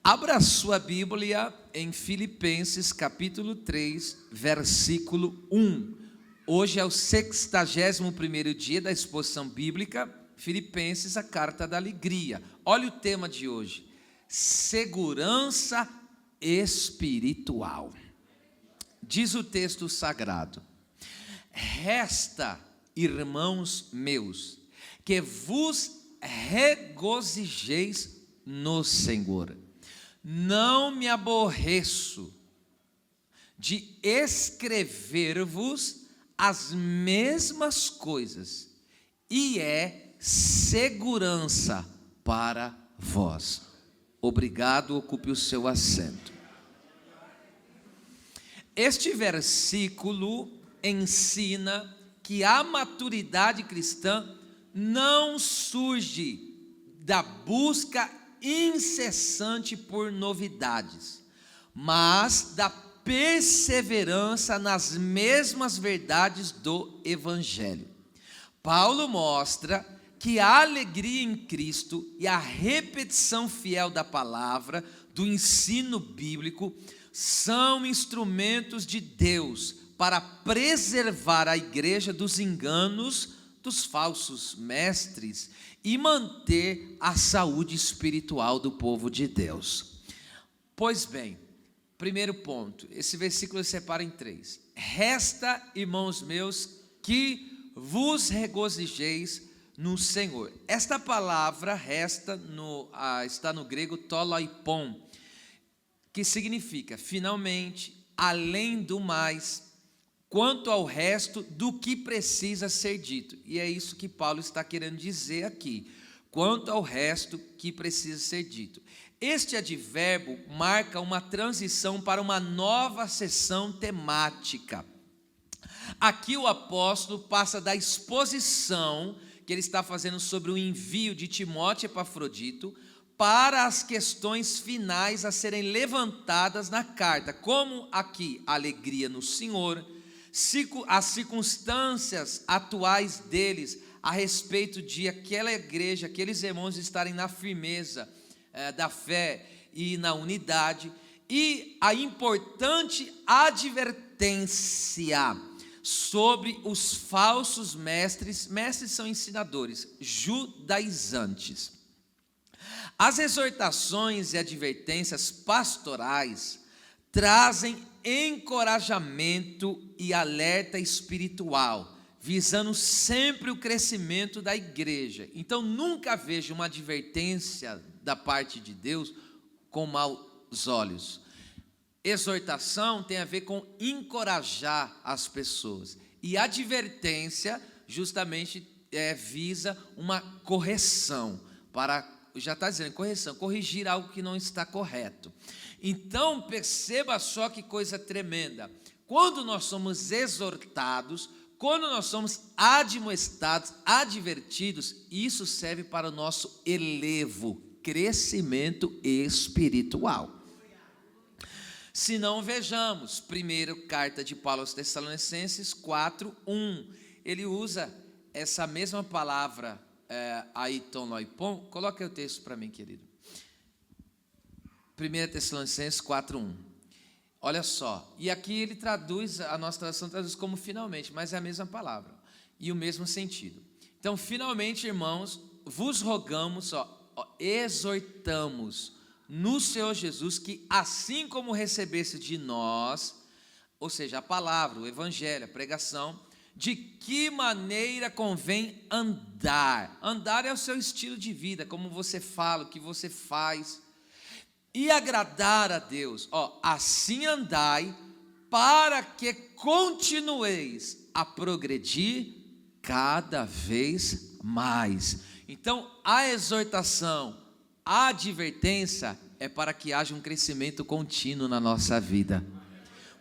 Abra sua Bíblia em Filipenses capítulo 3, versículo 1. Hoje é o 61º dia da exposição bíblica, Filipenses, a carta da alegria. Olha o tema de hoje: segurança espiritual. Diz o texto sagrado: resta, irmãos meus, que vos regozijeis no Senhor. Não me aborreço de escrever-vos as mesmas coisas, e é segurança para vós. Obrigado, ocupe o seu assento. Este versículo ensina que a maturidade cristã não surge da busca incessante por novidades, mas da perseverança nas mesmas verdades do Evangelho. Paulo mostra que a alegria em Cristo e a repetição fiel da palavra, do ensino bíblico, são instrumentos de Deus para preservar a igreja dos enganos dos falsos mestres e manter a saúde espiritual do povo de Deus. Pois bem, primeiro ponto, esse versículo se separa em 3. Resta, irmãos meus, que vos regozijeis no Senhor. Esta palavra resta está no grego toloipon, que significa finalmente, além do mais, quanto ao resto do que precisa ser dito. E é isso que Paulo está querendo dizer aqui, quanto ao resto que precisa ser dito. Este advérbio marca uma transição para uma nova seção temática. Aqui o apóstolo passa da exposição que ele está fazendo sobre o envio de Timóteo e Epafrodito para as questões finais a serem levantadas na carta, como aqui a alegria no Senhor, as circunstâncias atuais deles a respeito de aquela igreja, aqueles irmãos estarem na firmeza da fé e na unidade, e a importante advertência sobre os falsos mestres. Mestres são ensinadores, judaizantes. As exortações e advertências pastorais trazem encorajamento e alerta espiritual, visando sempre o crescimento da igreja. Então nunca vejo uma advertência da parte de Deus com maus olhos. Exortação tem a ver com encorajar as pessoas, e advertência justamente visa uma correção, já está dizendo correção, corrigir algo que não está correto. Então perceba só que coisa tremenda, quando nós somos exortados, quando nós somos admoestados, advertidos, isso serve para o nosso elevo, crescimento espiritual. Se não, vejamos, primeira carta de Paulo aos Tessalonicenses 4:1, ele usa essa mesma palavra aí, tonoipon. Coloca aí o texto para mim, querido. 1 Tessalonicenses 4:1. Olha só, e aqui ele traduz, a nossa tradução traduz como finalmente, mas é a mesma palavra e o mesmo sentido. Então, finalmente, irmãos, vos rogamos, exortamos no Senhor Jesus, que assim como recebesse de nós, ou seja, a palavra, o evangelho, a pregação, de que maneira convém andar. Andar é o seu estilo de vida, como você fala, o que você faz, e agradar a Deus. Assim andai, para que continueis a progredir cada vez mais. Então, a exortação, a advertência é para que haja um crescimento contínuo na nossa vida.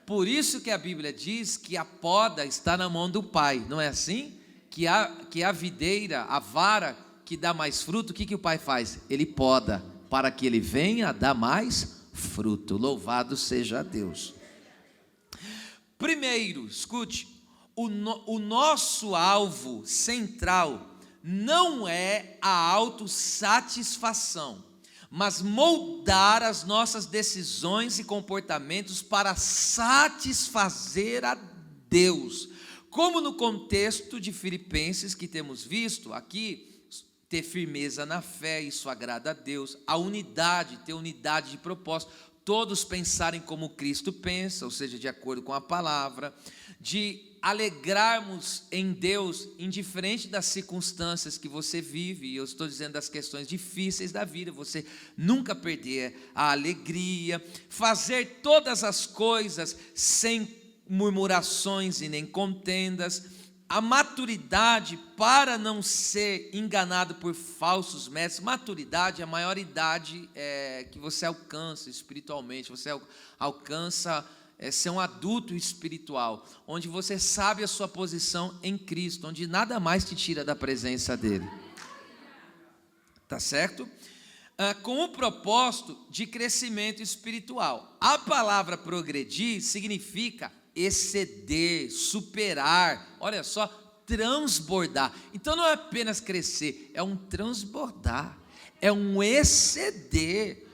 Por isso que a Bíblia diz que a poda está na mão do Pai, não é assim? Que a videira, a vara que dá mais fruto, o que o Pai faz? Ele poda, para que ele venha a dar mais fruto. Louvado seja Deus. Primeiro, escute, o nosso alvo central não é a autossatisfação, mas moldar as nossas decisões e comportamentos para satisfazer a Deus. Como no contexto de Filipenses que temos visto aqui, ter firmeza na fé, isso agrada a Deus. A unidade, ter unidade de propósito, todos pensarem como Cristo pensa, ou seja, de acordo com a palavra, de alegrarmos em Deus, indiferente das circunstâncias que você vive, e eu estou dizendo das questões difíceis da vida, você nunca perder a alegria, fazer todas as coisas sem murmurações e nem contendas, a maturidade para não ser enganado por falsos mestres. Maturidade é a maior idade que você alcança espiritualmente, você alcança ser um adulto espiritual, onde você sabe a sua posição em Cristo, onde nada mais te tira da presença dele, tá certo? Com o propósito de crescimento espiritual. A palavra progredir significa exceder, superar, olha só, transbordar. Então não é apenas crescer, é um transbordar, é um exceder.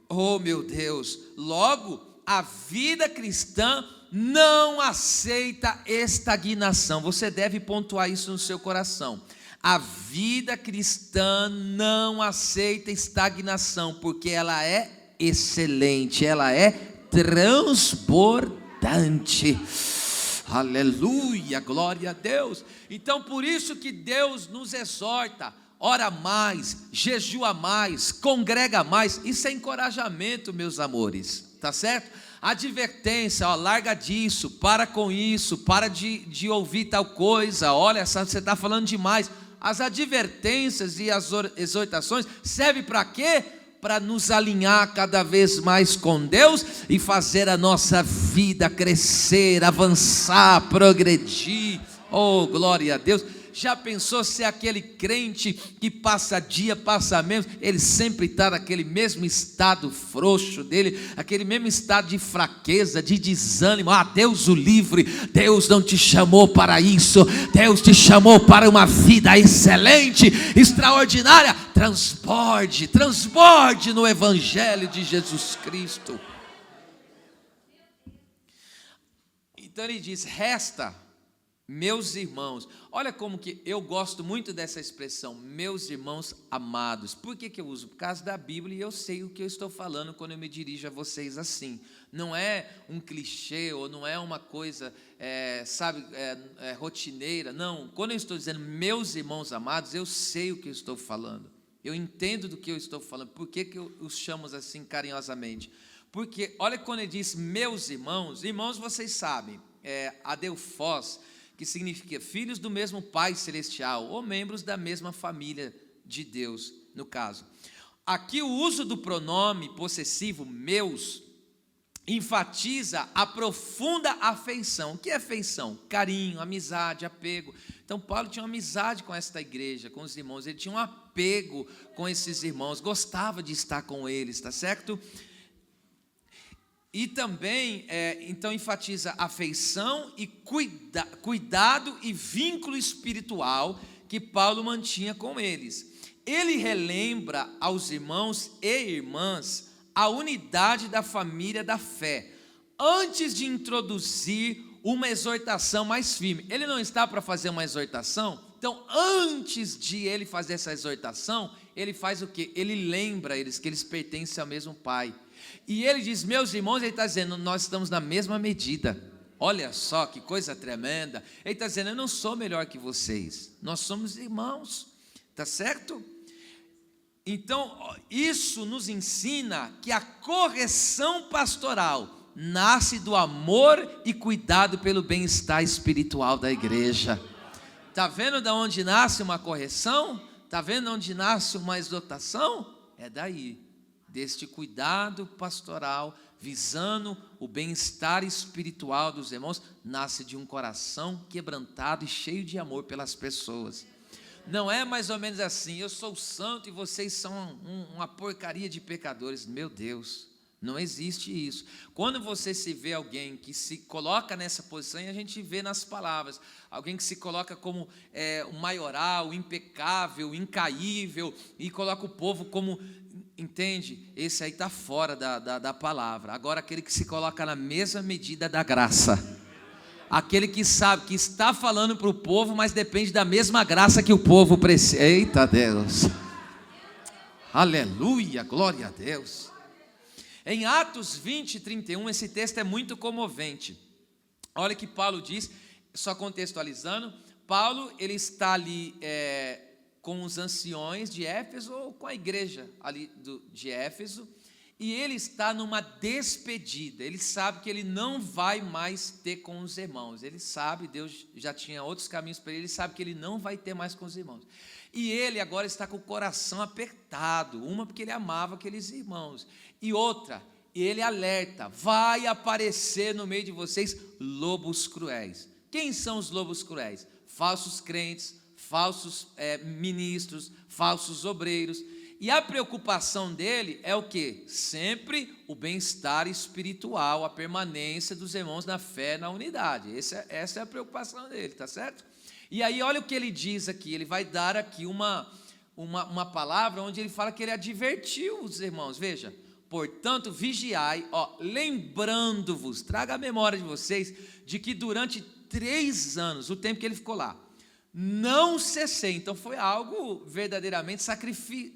Oh meu Deus, logo a vida cristã não aceita estagnação. Você deve pontuar isso no seu coração. A vida cristã não aceita estagnação, porque ela é excelente, ela é transbordante. Aleluia, glória a Deus. Então por isso que Deus nos exorta: ora mais, jejua mais, congrega mais. Isso é encorajamento, meus amores, tá certo? Advertência, larga disso, para com isso, para de ouvir tal coisa, olha, você está falando demais. As advertências e as exortações servem para quê? Para nos alinhar cada vez mais com Deus e fazer a nossa vida crescer, avançar, progredir. Oh, glória a Deus. Já pensou ser aquele crente que passa dia, passa menos, ele sempre está naquele mesmo estado frouxo dele, aquele mesmo estado de fraqueza, de desânimo? Deus o livre. Deus não te chamou para isso. Deus te chamou para uma vida excelente, extraordinária. Transborde no Evangelho de Jesus Cristo. Então ele diz: resta, meus irmãos. Olha como que eu gosto muito dessa expressão, meus irmãos amados. Por que eu uso? Por causa da Bíblia, e eu sei o que eu estou falando quando eu me dirijo a vocês assim. Não é um clichê, ou não é uma coisa, rotineira. Não, quando eu estou dizendo meus irmãos amados, eu sei o que eu estou falando. Eu entendo do que eu estou falando. Por que eu os chamo assim carinhosamente? Porque, olha, quando ele diz meus irmãos, irmãos vocês sabem, adelphos, que significa filhos do mesmo Pai Celestial, ou membros da mesma família de Deus, no caso. Aqui o uso do pronome possessivo, meus, enfatiza a profunda afeição. O que é afeição? Carinho, amizade, apego. Então Paulo tinha uma amizade com esta igreja, com os irmãos, ele tinha um apego com esses irmãos, gostava de estar com eles, está certo? E também, então, enfatiza afeição e cuidado e vínculo espiritual que Paulo mantinha com eles. Ele relembra aos irmãos e irmãs a unidade da família da fé, antes de introduzir uma exortação mais firme. Ele não está para fazer uma exortação, então antes de ele fazer essa exortação, ele faz o quê? Ele lembra eles que eles pertencem ao mesmo Pai. E ele diz, meus irmãos, ele está dizendo, nós estamos na mesma medida. Olha só que coisa tremenda. Ele está dizendo, eu não sou melhor que vocês, nós somos irmãos, está certo? Então isso nos ensina que a correção pastoral nasce do amor e cuidado pelo bem-estar espiritual da igreja. Está vendo de onde nasce uma correção? Está vendo de onde nasce uma exortação? É daí, deste cuidado pastoral, visando o bem-estar espiritual dos irmãos, nasce de um coração quebrantado e cheio de amor pelas pessoas. Não é mais ou menos assim, eu sou santo e vocês são uma porcaria de pecadores. Meu Deus, não existe isso. Quando você se vê alguém que se coloca nessa posição, e a gente vê nas palavras, alguém que se coloca como o maioral, impecável, incaível, e coloca o povo como entende? Esse aí está fora da palavra. Agora, aquele que se coloca na mesma medida da graça, aquele que sabe que está falando para o povo, mas depende da mesma graça que o povo precisa. Eita Deus, aleluia, glória a Deus. Em Atos 20:31, esse texto é muito comovente. Olha que Paulo diz, só contextualizando, Paulo, ele está ali com os anciões de Éfeso, ou com a igreja ali de Éfeso, e ele está numa despedida. Ele sabe que ele não vai mais ter com os irmãos, ele sabe, Deus já tinha outros caminhos para ele sabe que ele não vai ter mais com os irmãos, e ele agora está com o coração apertado, uma porque ele amava aqueles irmãos, e outra, ele alerta, vai aparecer no meio de vocês lobos cruéis. Quem são os lobos cruéis? Falsos crentes, falsos ministros, falsos obreiros. E a preocupação dele é o quê? Sempre o bem-estar espiritual, a permanência dos irmãos na fé, na unidade. Essa é a preocupação dele, tá certo? E aí olha o que ele diz aqui, ele vai dar aqui uma palavra onde ele fala que ele advertiu os irmãos, veja, portanto vigiai, lembrando-vos, traga a memória de vocês, de que durante 3 anos, o tempo que ele ficou lá, não cessei. Então foi algo verdadeiramente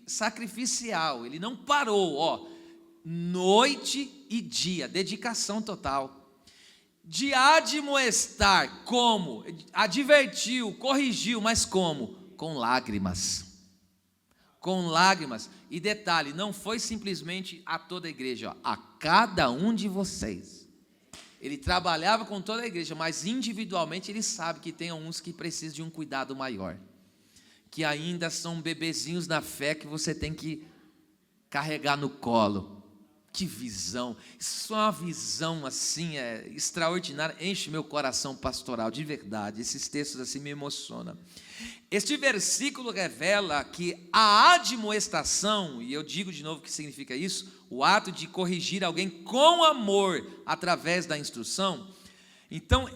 sacrificial, ele não parou, noite e dia, dedicação total, de admoestar, como? Advertiu, corrigiu, mas como? Com lágrimas, e detalhe, não foi simplesmente a toda a igreja, a cada um de vocês. Ele trabalhava com toda a igreja, mas individualmente ele sabe que tem uns que precisam de um cuidado maior, que ainda são bebezinhos na fé que você tem que carregar no colo. Que visão, isso é uma visão assim, extraordinária, enche meu coração pastoral, de verdade, esses textos assim me emocionam. Este versículo revela que a admoestação, e eu digo de novo o que significa isso, o ato de corrigir alguém com amor, através da instrução. Então,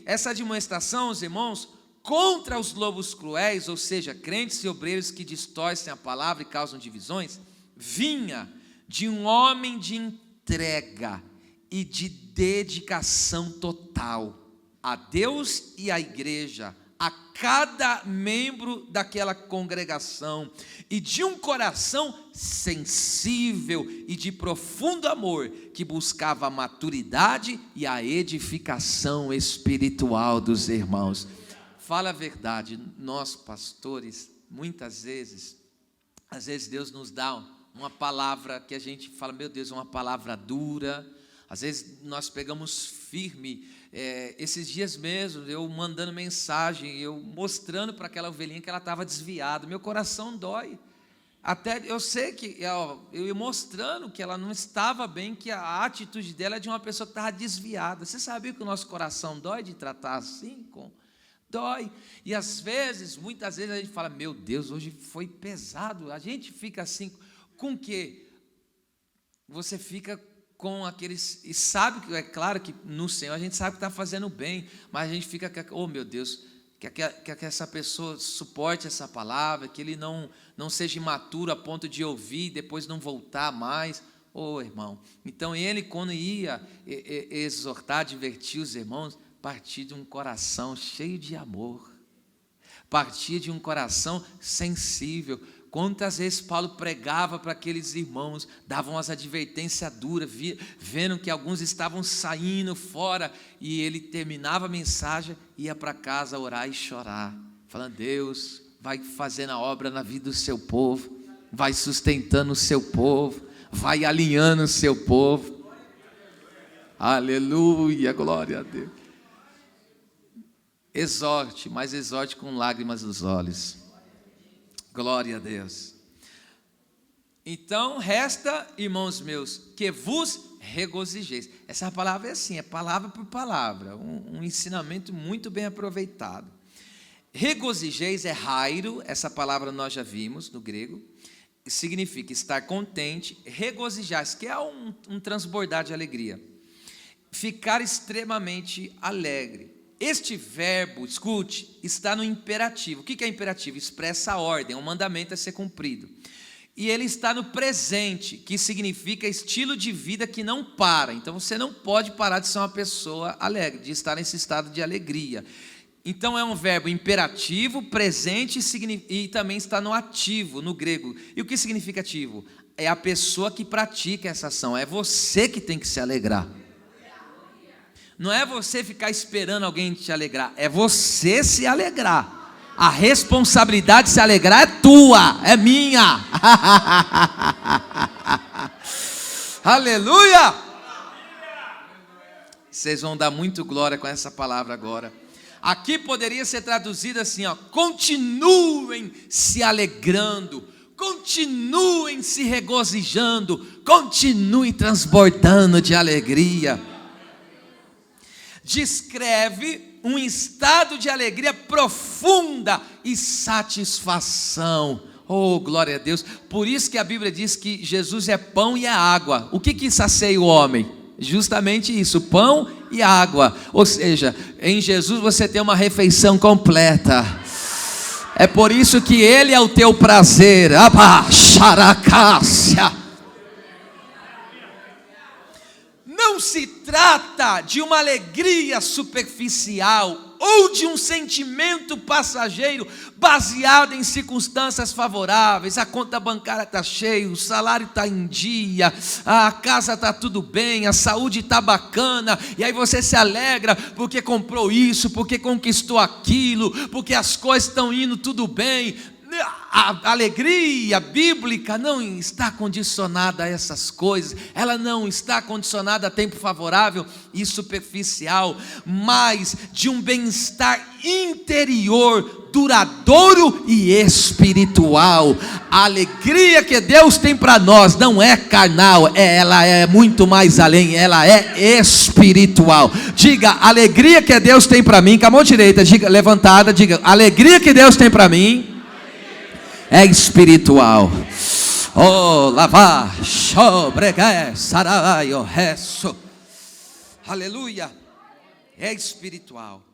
essa admoestação, os irmãos, contra os lobos cruéis, ou seja, crentes e obreiros que distorcem a palavra e causam divisões, vinha de um homem de entrega e de dedicação total a Deus e à igreja, a cada membro daquela congregação, e de um coração sensível e de profundo amor, que buscava a maturidade e a edificação espiritual dos irmãos. Fala a verdade, nós pastores, muitas vezes, às vezes Deus nos dá uma palavra que a gente fala, meu Deus, uma palavra dura. Às vezes nós pegamos firme. Esses dias mesmo, eu mandando mensagem, eu mostrando para aquela ovelhinha que ela estava desviada, meu coração dói. Até eu sei que eu ia mostrando que ela não estava bem, que a atitude dela é de uma pessoa que estava desviada. Você sabia que o nosso coração dói de tratar assim? Dói. E às vezes, muitas vezes a gente fala, meu Deus, hoje foi pesado. A gente fica assim. Com que? Você fica com aqueles, e sabe que, é claro que no Senhor a gente sabe que está fazendo bem, mas a gente fica, oh meu Deus, que essa pessoa suporte essa palavra, que ele não seja imaturo a ponto de ouvir e depois não voltar mais. Oh irmão, então ele, quando ia exortar, advertir os irmãos, partia de um coração cheio de amor, partia de um coração sensível. Quantas vezes Paulo pregava para aqueles irmãos, davam as advertências duras, vendo que alguns estavam saindo fora, e ele terminava a mensagem, ia para casa orar e chorar, falando, Deus vai fazendo a obra na vida do seu povo, vai sustentando o seu povo, vai alinhando o seu povo. Aleluia, glória a Deus. Exorte, mas exorte com lágrimas nos olhos. Glória a Deus. Então, resta, irmãos meus, que vos regozijeis. Essa palavra é assim, é palavra por palavra, um ensinamento muito bem aproveitado. Regozijeis é rairo, essa palavra nós já vimos no grego, significa estar contente, regozijar-se, que é um transbordar de alegria, ficar extremamente alegre. Este verbo, escute, está no imperativo. O que é imperativo? Expressa a ordem, é um mandamento a ser cumprido. E ele está no presente, que significa estilo de vida que não para. Então você não pode parar de ser uma pessoa alegre, de estar nesse estado de alegria. Então é um verbo imperativo, presente e também está no ativo, no grego. E o que significa ativo? É a pessoa que pratica essa ação, é você que tem que se alegrar. Não é você ficar esperando alguém te alegrar, é você se alegrar. A responsabilidade de se alegrar é tua, é minha. Aleluia! Vocês vão dar muito glória com essa palavra agora. Aqui poderia ser traduzido assim, ó: continuem se alegrando, continuem se regozijando, continuem transbordando de alegria. Descreve um estado de alegria profunda e satisfação. Oh, glória a Deus. Por isso que a Bíblia diz que Jesus é pão e é água. O que sacia o homem? Justamente isso, pão e água. Ou seja, em Jesus você tem uma refeição completa. É por isso que Ele é o teu prazer. Abaxaracácia. Não se trata de uma alegria superficial ou de um sentimento passageiro baseado em circunstâncias favoráveis. A conta bancária está cheia, o salário está em dia, a casa está tudo bem, a saúde está bacana, e aí você se alegra porque comprou isso, porque conquistou aquilo, porque as coisas estão indo tudo bem. A alegria bíblica não está condicionada a essas coisas, ela não está condicionada a tempo favorável e superficial, mas de um bem-estar interior, duradouro e espiritual. A alegria que Deus tem para nós não é carnal, ela é muito mais além, ela é espiritual. Diga: alegria que Deus tem para mim, com a mão direita, diga, levantada, diga: alegria que Deus tem para mim é espiritual. Oh, lavar, xobregué, saraio, reço. Aleluia. É espiritual.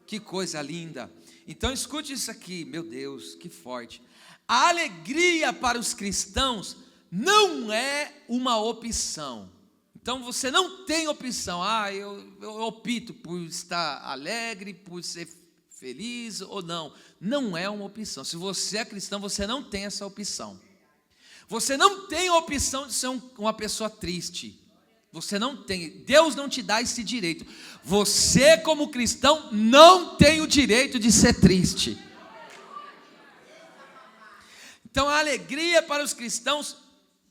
Que coisa linda. Então escute isso aqui, meu Deus, que forte. A alegria para os cristãos não é uma opção. Então você não tem opção. Eu opto por estar alegre, por ser feliz ou não. Não é uma opção. Se você é cristão, você não tem essa opção. Você não tem a opção de ser uma pessoa triste. Você não tem. Deus não te dá esse direito. Você, como cristão, não tem o direito de ser triste. Então a alegria para os cristãos,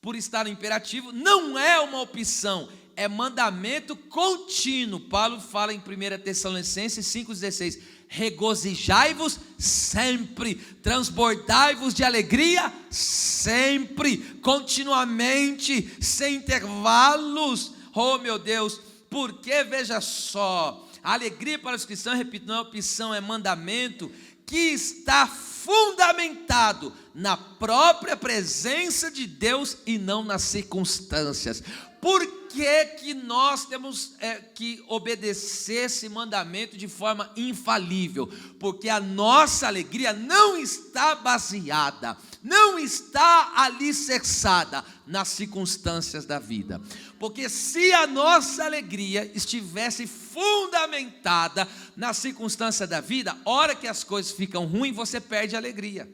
por estar no imperativo, não é uma opção, é mandamento contínuo. Paulo fala em 1 Tessalonicenses 5,16: regozijai-vos sempre, transbordai-vos de alegria sempre, continuamente, sem intervalos. Oh meu Deus, porque veja só, a alegria para os cristãos, repito, não é opção, é mandamento que está fundamentado na própria presença de Deus e não nas circunstâncias. Por que nós temos que obedecer esse mandamento de forma infalível? Porque a nossa alegria não está baseada, não está alicerçada nas circunstâncias da vida. Porque se a nossa alegria estivesse fundamentada na circunstância da vida, hora que as coisas ficam ruins, você perde a alegria.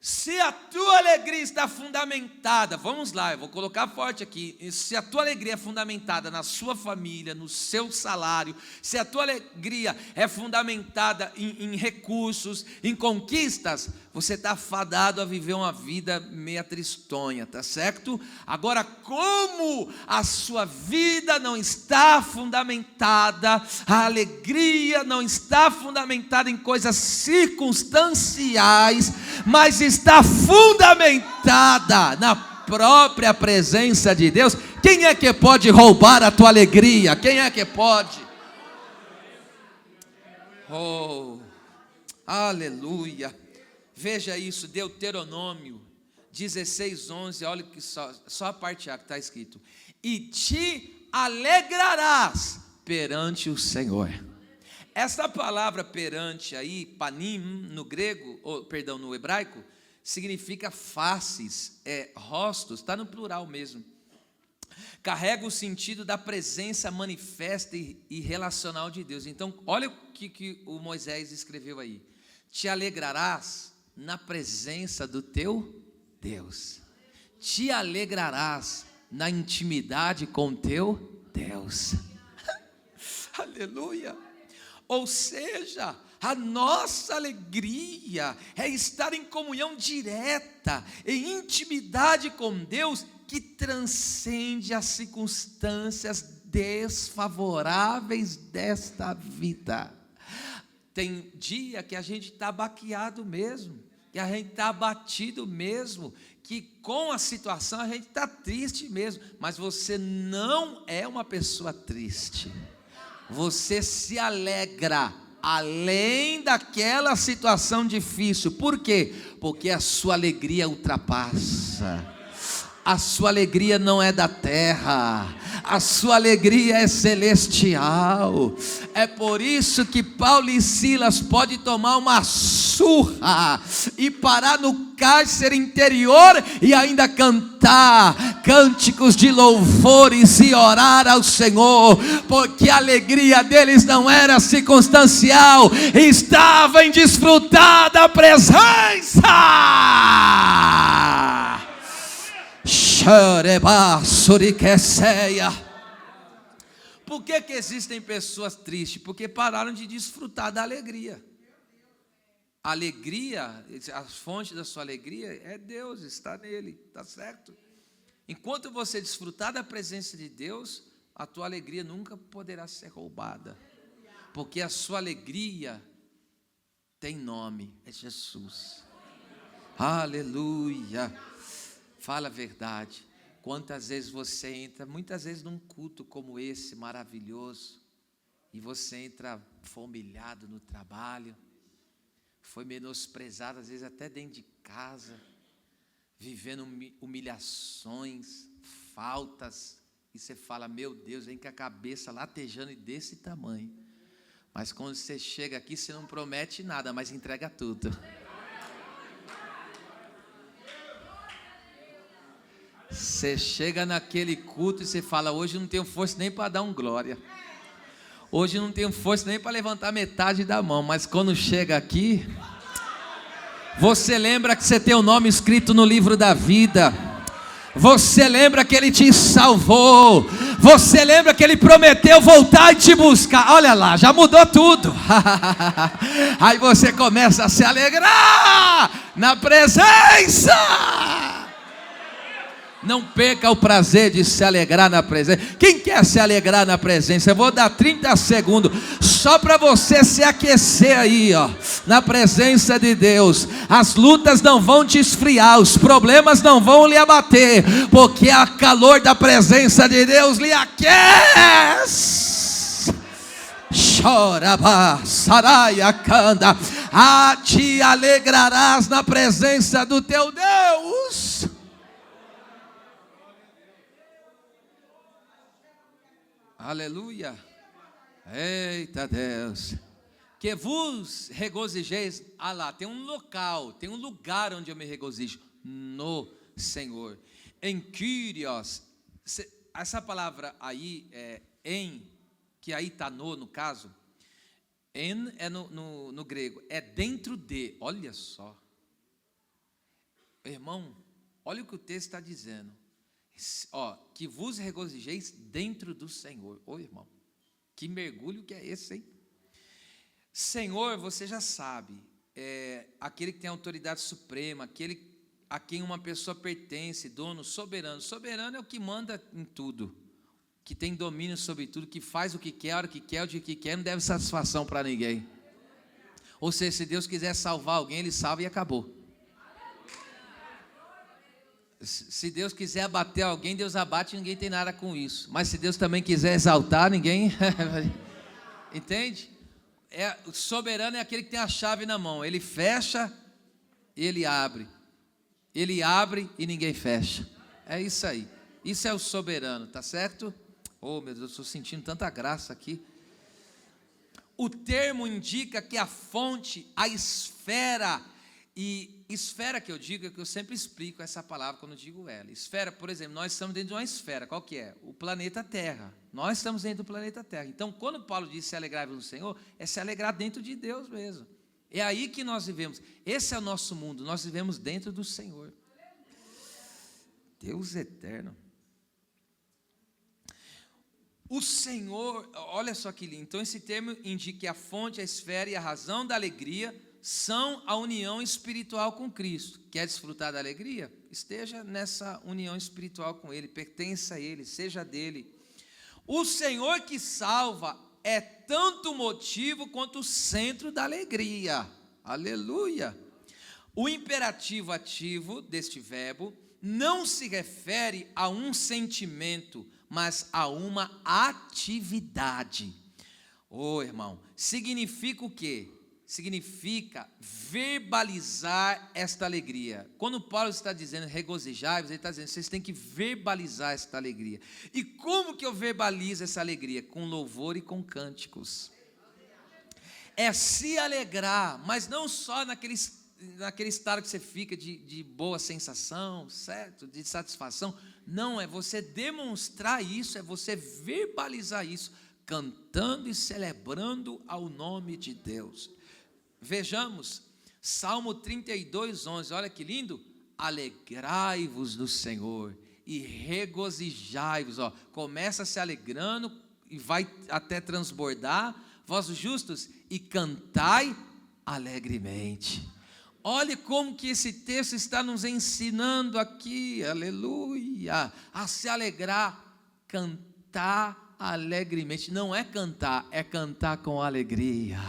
Se a tua alegria está fundamentada, vamos lá, eu vou colocar forte aqui, se a tua alegria é fundamentada na sua família, no seu salário, se a tua alegria é fundamentada em recursos, em conquistas, você está fadado a viver uma vida meia tristonha, tá certo? Agora, como a sua vida não está fundamentada, a alegria não está fundamentada em coisas circunstanciais, mas está fundamentada na própria presença de Deus, quem é que pode roubar a tua alegria? Quem é que pode? Oh, aleluia. Veja isso, Deuteronômio 16:11, olha que só a parte A que está escrito: e te alegrarás perante o Senhor. Essa palavra perante aí, panim, no grego, no hebraico, significa faces, rostos, está no plural mesmo. Carrega o sentido da presença manifesta e relacional de Deus. Então, olha o que o Moisés escreveu aí. Te alegrarás na presença do teu Deus. Te alegrarás na intimidade com teu Deus. Aleluia. Ou seja, a nossa alegria é estar em comunhão direta, em intimidade com Deus, que transcende as circunstâncias desfavoráveis desta vida. Tem dia que a gente está baqueado mesmo, que a gente está abatido mesmo, que com a situação a gente está triste mesmo, mas você não é uma pessoa triste, você se alegra além daquela situação difícil. Por quê? Porque a sua alegria ultrapassa. A sua alegria não é da terra, a sua alegria é celestial. É por isso que Paulo e Silas podem tomar uma surra e parar no cárcere interior e ainda cantar cânticos de louvores e orar ao Senhor, porque a alegria deles não era circunstancial, estava em desfrutar da presença. Por que existem pessoas tristes? Porque pararam de desfrutar da alegria. A alegria, a fonte da sua alegria é Deus, está nele, está certo? Enquanto você desfrutar da presença de Deus, a tua alegria nunca poderá ser roubada, porque a sua alegria tem nome, é Jesus. Aleluia. Fala a verdade. Quantas vezes você entra, muitas vezes num culto como esse maravilhoso, e você entra, foi humilhado no trabalho, foi menosprezado às vezes até dentro de casa, vivendo humilhações, faltas, e você fala, meu Deus, vem com a cabeça latejando e desse tamanho, mas quando você chega aqui, você não promete nada, mas entrega tudo. Você chega naquele culto e você fala, hoje não tenho força nem para dar um glória, hoje não tenho força nem para levantar metade da mão, mas quando chega aqui, você lembra que você tem o nome escrito no livro da vida, você lembra que Ele te salvou, você lembra que Ele prometeu voltar e te buscar, olha lá, já mudou tudo. Aí você começa a se alegrar na presença. Não perca o prazer de se alegrar na presença. Quem quer se alegrar na presença? Eu vou dar 30 segundos só para você se aquecer aí, ó, na presença de Deus. As lutas não vão te esfriar, os problemas não vão lhe abater, porque a calor da presença de Deus lhe aquece. Choraba, saraia, canda. Te alegrarás na presença do teu Deus. Aleluia. Eita Deus. Que vos regozijeis. Ah lá, tem um local, tem um lugar onde eu me regozijo. No Senhor. Em Kyrios. Essa palavra aí, em, que aí está no caso. En é no grego. É dentro de. Olha só. Irmão, olha o que o texto está dizendo. Que vos regozijeis dentro do Senhor. Ô irmão, que mergulho que é esse, hein? Senhor, você já sabe, é aquele que tem autoridade suprema, aquele a quem uma pessoa pertence, dono, soberano. Soberano é o que manda em tudo, que tem domínio sobre tudo, que faz o que quer, a hora que quer, o dia que quer, não deve satisfação para ninguém. Ou seja, se Deus quiser salvar alguém, Ele salva e acabou. Se Deus quiser abater alguém, Deus abate e ninguém tem nada com isso. Mas se Deus também quiser exaltar, ninguém... Entende? O soberano é aquele que tem a chave na mão. Ele fecha, ele abre. Ele abre e ninguém fecha. É isso aí. Isso é o soberano, tá certo? Oh meu Deus, eu estou sentindo tanta graça aqui. O termo indica que a fonte, a esfera E esfera que eu digo é que eu sempre explico essa palavra quando eu digo ela. Esfera, por exemplo, nós estamos dentro de uma esfera. Qual que é? O planeta Terra. Nós estamos dentro do planeta Terra. Então, quando Paulo diz se alegrar no Senhor, é se alegrar dentro de Deus mesmo. É aí que nós vivemos. Esse é o nosso mundo. Nós vivemos dentro do Senhor. Deus eterno. O Senhor, olha só que lindo. Então, esse termo indica que a fonte, a esfera e a razão da alegria são a união espiritual com Cristo. Quer desfrutar da alegria? Esteja nessa união espiritual com Ele, pertença a Ele, seja dele. O Senhor que salva é tanto o motivo quanto o centro da alegria. Aleluia! O imperativo ativo deste verbo não se refere a um sentimento, mas a uma atividade. Irmão, significa o quê? Significa verbalizar esta alegria. Quando Paulo está dizendo regozijai-vos, ele está dizendo, vocês têm que verbalizar esta alegria. E como que eu verbalizo essa alegria? Com louvor e com cânticos. É se alegrar, mas não só naquele estado que você fica de boa sensação, certo? De satisfação. Não, é você demonstrar isso, é você verbalizar isso, cantando e celebrando ao nome de Deus. Vejamos, Salmo 32, 11, olha que lindo. Alegrai-vos no Senhor e regozijai-vos. Começa se alegrando e vai até transbordar, vós os justos, e cantai alegremente. Olha como que esse texto está nos ensinando aqui, aleluia, a se alegrar, cantar alegremente. Não é cantar, é cantar com alegria.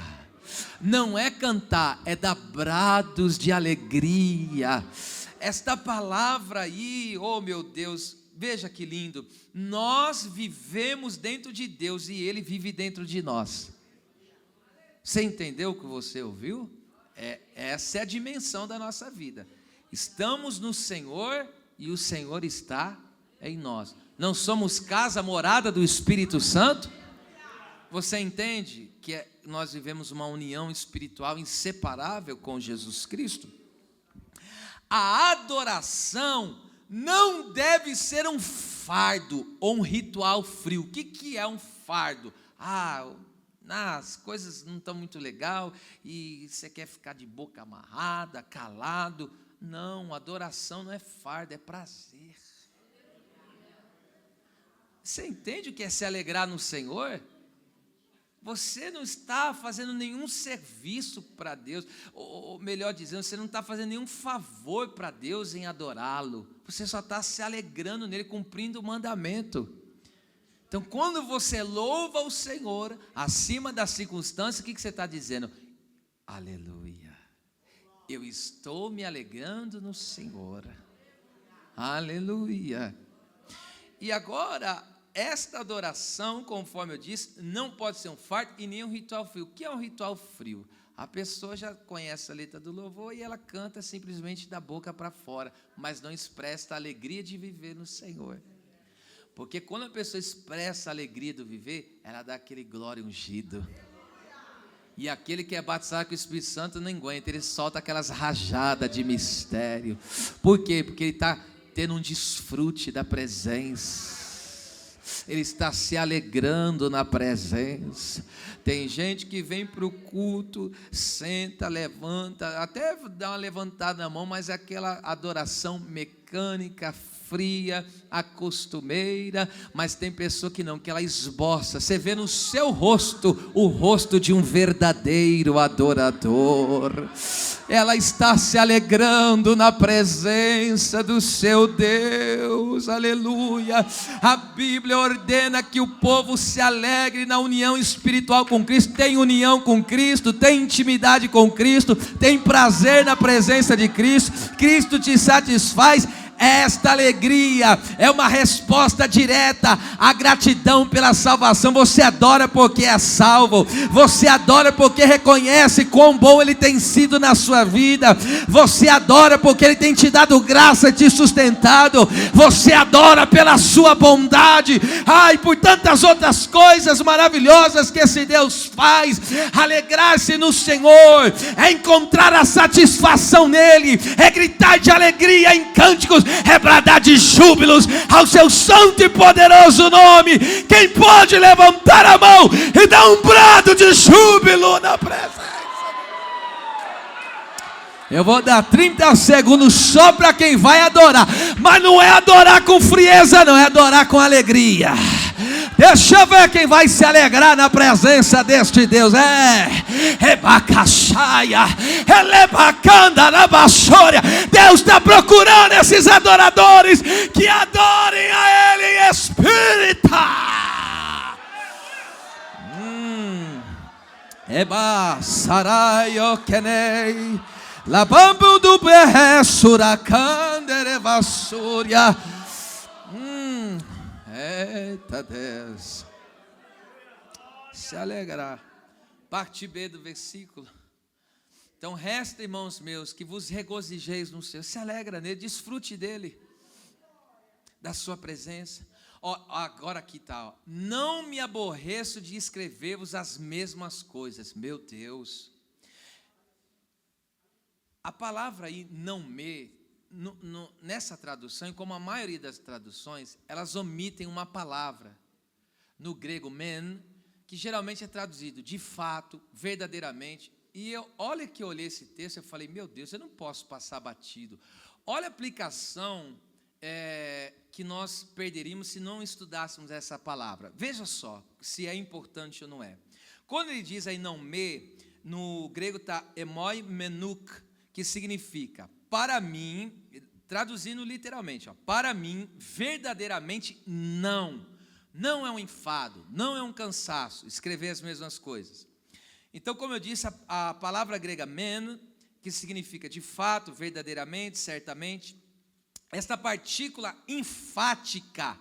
Não é cantar, é dar brados de alegria. Esta palavra aí, oh meu Deus, veja que lindo. Nós vivemos dentro de Deus e Ele vive dentro de nós. Você entendeu o que você ouviu? Essa é a dimensão da nossa vida. Estamos no Senhor e o Senhor está em nós. Não somos casa, morada do Espírito Santo? Você entende que nós vivemos uma união espiritual inseparável com Jesus Cristo? A adoração não deve ser um fardo ou um ritual frio. O que é um fardo? As coisas não estão muito legal e você quer ficar de boca amarrada, calado. Não, adoração não é fardo, é prazer. Você entende o que é se alegrar no Senhor? Você não está fazendo nenhum serviço para Deus, ou melhor dizendo, você não está fazendo nenhum favor para Deus em adorá-lo. Você só está se alegrando nele, cumprindo o mandamento. Então, quando você louva o Senhor, acima das circunstâncias, o que você está dizendo? Aleluia, eu estou me alegrando no Senhor. Aleluia. E agora, esta adoração, conforme eu disse, não pode ser um fardo e nem um ritual frio. O que é um ritual frio? A pessoa já conhece a letra do louvor e ela canta simplesmente da boca para fora, mas não expressa a alegria de viver no Senhor. Porque quando a pessoa expressa a alegria do viver, ela dá aquele glória ungido. E aquele que é batizado com o Espírito Santo não aguenta, ele solta aquelas rajadas de mistério. Por quê? Porque ele está tendo um desfrute da presença. Ele está se alegrando na presença. Tem gente que vem para o culto, senta, levanta, até dá uma levantada na mão, mas é aquela adoração mecânica, fria, acostumeira. Mas tem pessoa que não, que ela esboça. Você vê no seu rosto o rosto de um verdadeiro adorador. Ela está se alegrando na presença do seu Deus, aleluia. A Bíblia ordena que o povo se alegre na união espiritual com Cristo. Tem união com Cristo, tem intimidade com Cristo, tem prazer na presença de Cristo. Cristo te satisfaz. Esta alegria é uma resposta direta à gratidão pela salvação. Você adora porque é salvo. Você adora porque reconhece quão bom Ele tem sido na sua vida. Você adora porque Ele tem te dado graça e te sustentado. Você adora pela sua bondade. Ai, por tantas outras coisas maravilhosas que esse Deus faz. Alegrar-se no Senhor é encontrar a satisfação nele, é gritar de alegria em cânticos, é bradar de júbilos ao seu santo e poderoso nome. Quem pode levantar a mão e dar um brado de júbilo na presença? Eu vou dar 30 segundos só para quem vai adorar, mas não é adorar com frieza não, é adorar com alegria. Deixa eu ver quem vai se alegrar na presença deste Deus. É bacaxaia, é bacana na baixória. Deus está procurando esses adoradores que adorem a Ele em espírito. Eba sarayo kenei, labambu do berre suracandere vassúria. Eita Deus. Se alegrar. Parte B do versículo. Então resta, irmãos meus, que vos regozijeis no Senhor. Se alegra nele, desfrute dele, da sua presença. Agora aqui está. Não me aborreço de escrever-vos as mesmas coisas. Meu Deus. A palavra aí, não me, nessa tradução, e como a maioria das traduções, elas omitem uma palavra, no grego men, que geralmente é traduzido de fato, verdadeiramente. E olha que eu olhei esse texto, eu falei, meu Deus, eu não posso passar batido. Olha a aplicação que nós perderíamos se não estudássemos essa palavra. Veja só, se é importante ou não é. Quando ele diz aí não me, no grego está emoi menuk, que significa, para mim, traduzindo literalmente, para mim, verdadeiramente não. Não é um enfado, não é um cansaço, escrever as mesmas coisas. Então, como eu disse, a palavra grega men, que significa de fato, verdadeiramente, certamente, esta partícula enfática,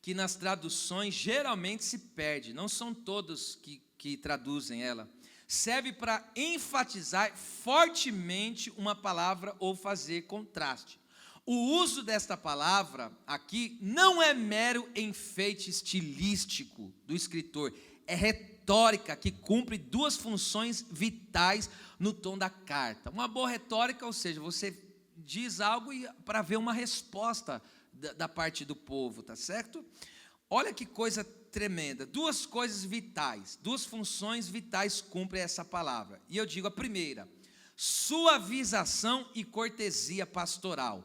que nas traduções geralmente se perde, não são todos que traduzem ela, serve para enfatizar fortemente uma palavra ou fazer contraste. O uso desta palavra aqui não é mero enfeite estilístico do escritor, é retórica que cumpre duas funções vitais no tom da carta. Uma boa retórica, ou seja, você diz algo para ver uma resposta da parte do povo, tá certo? Olha que coisa tremenda, duas coisas vitais, duas funções vitais cumpre essa palavra. E eu digo a primeira, suavização e cortesia pastoral.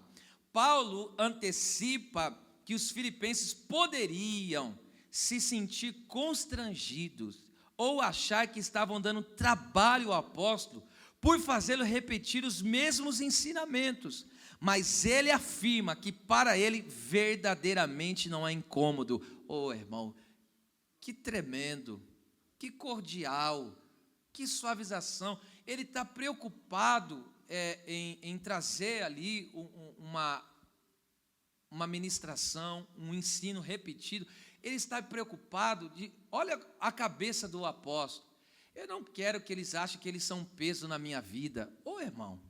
Paulo antecipa que os filipenses poderiam se sentir constrangidos ou achar que estavam dando trabalho ao apóstolo por fazê-lo repetir os mesmos ensinamentos. Mas ele afirma que para ele verdadeiramente não é incômodo. Irmão, que tremendo, que cordial, que suavização. Ele está preocupado em trazer ali uma ministração, um ensino repetido. Ele está preocupado olha a cabeça do apóstolo. Eu não quero que eles achem que eles são um peso na minha vida. Irmão,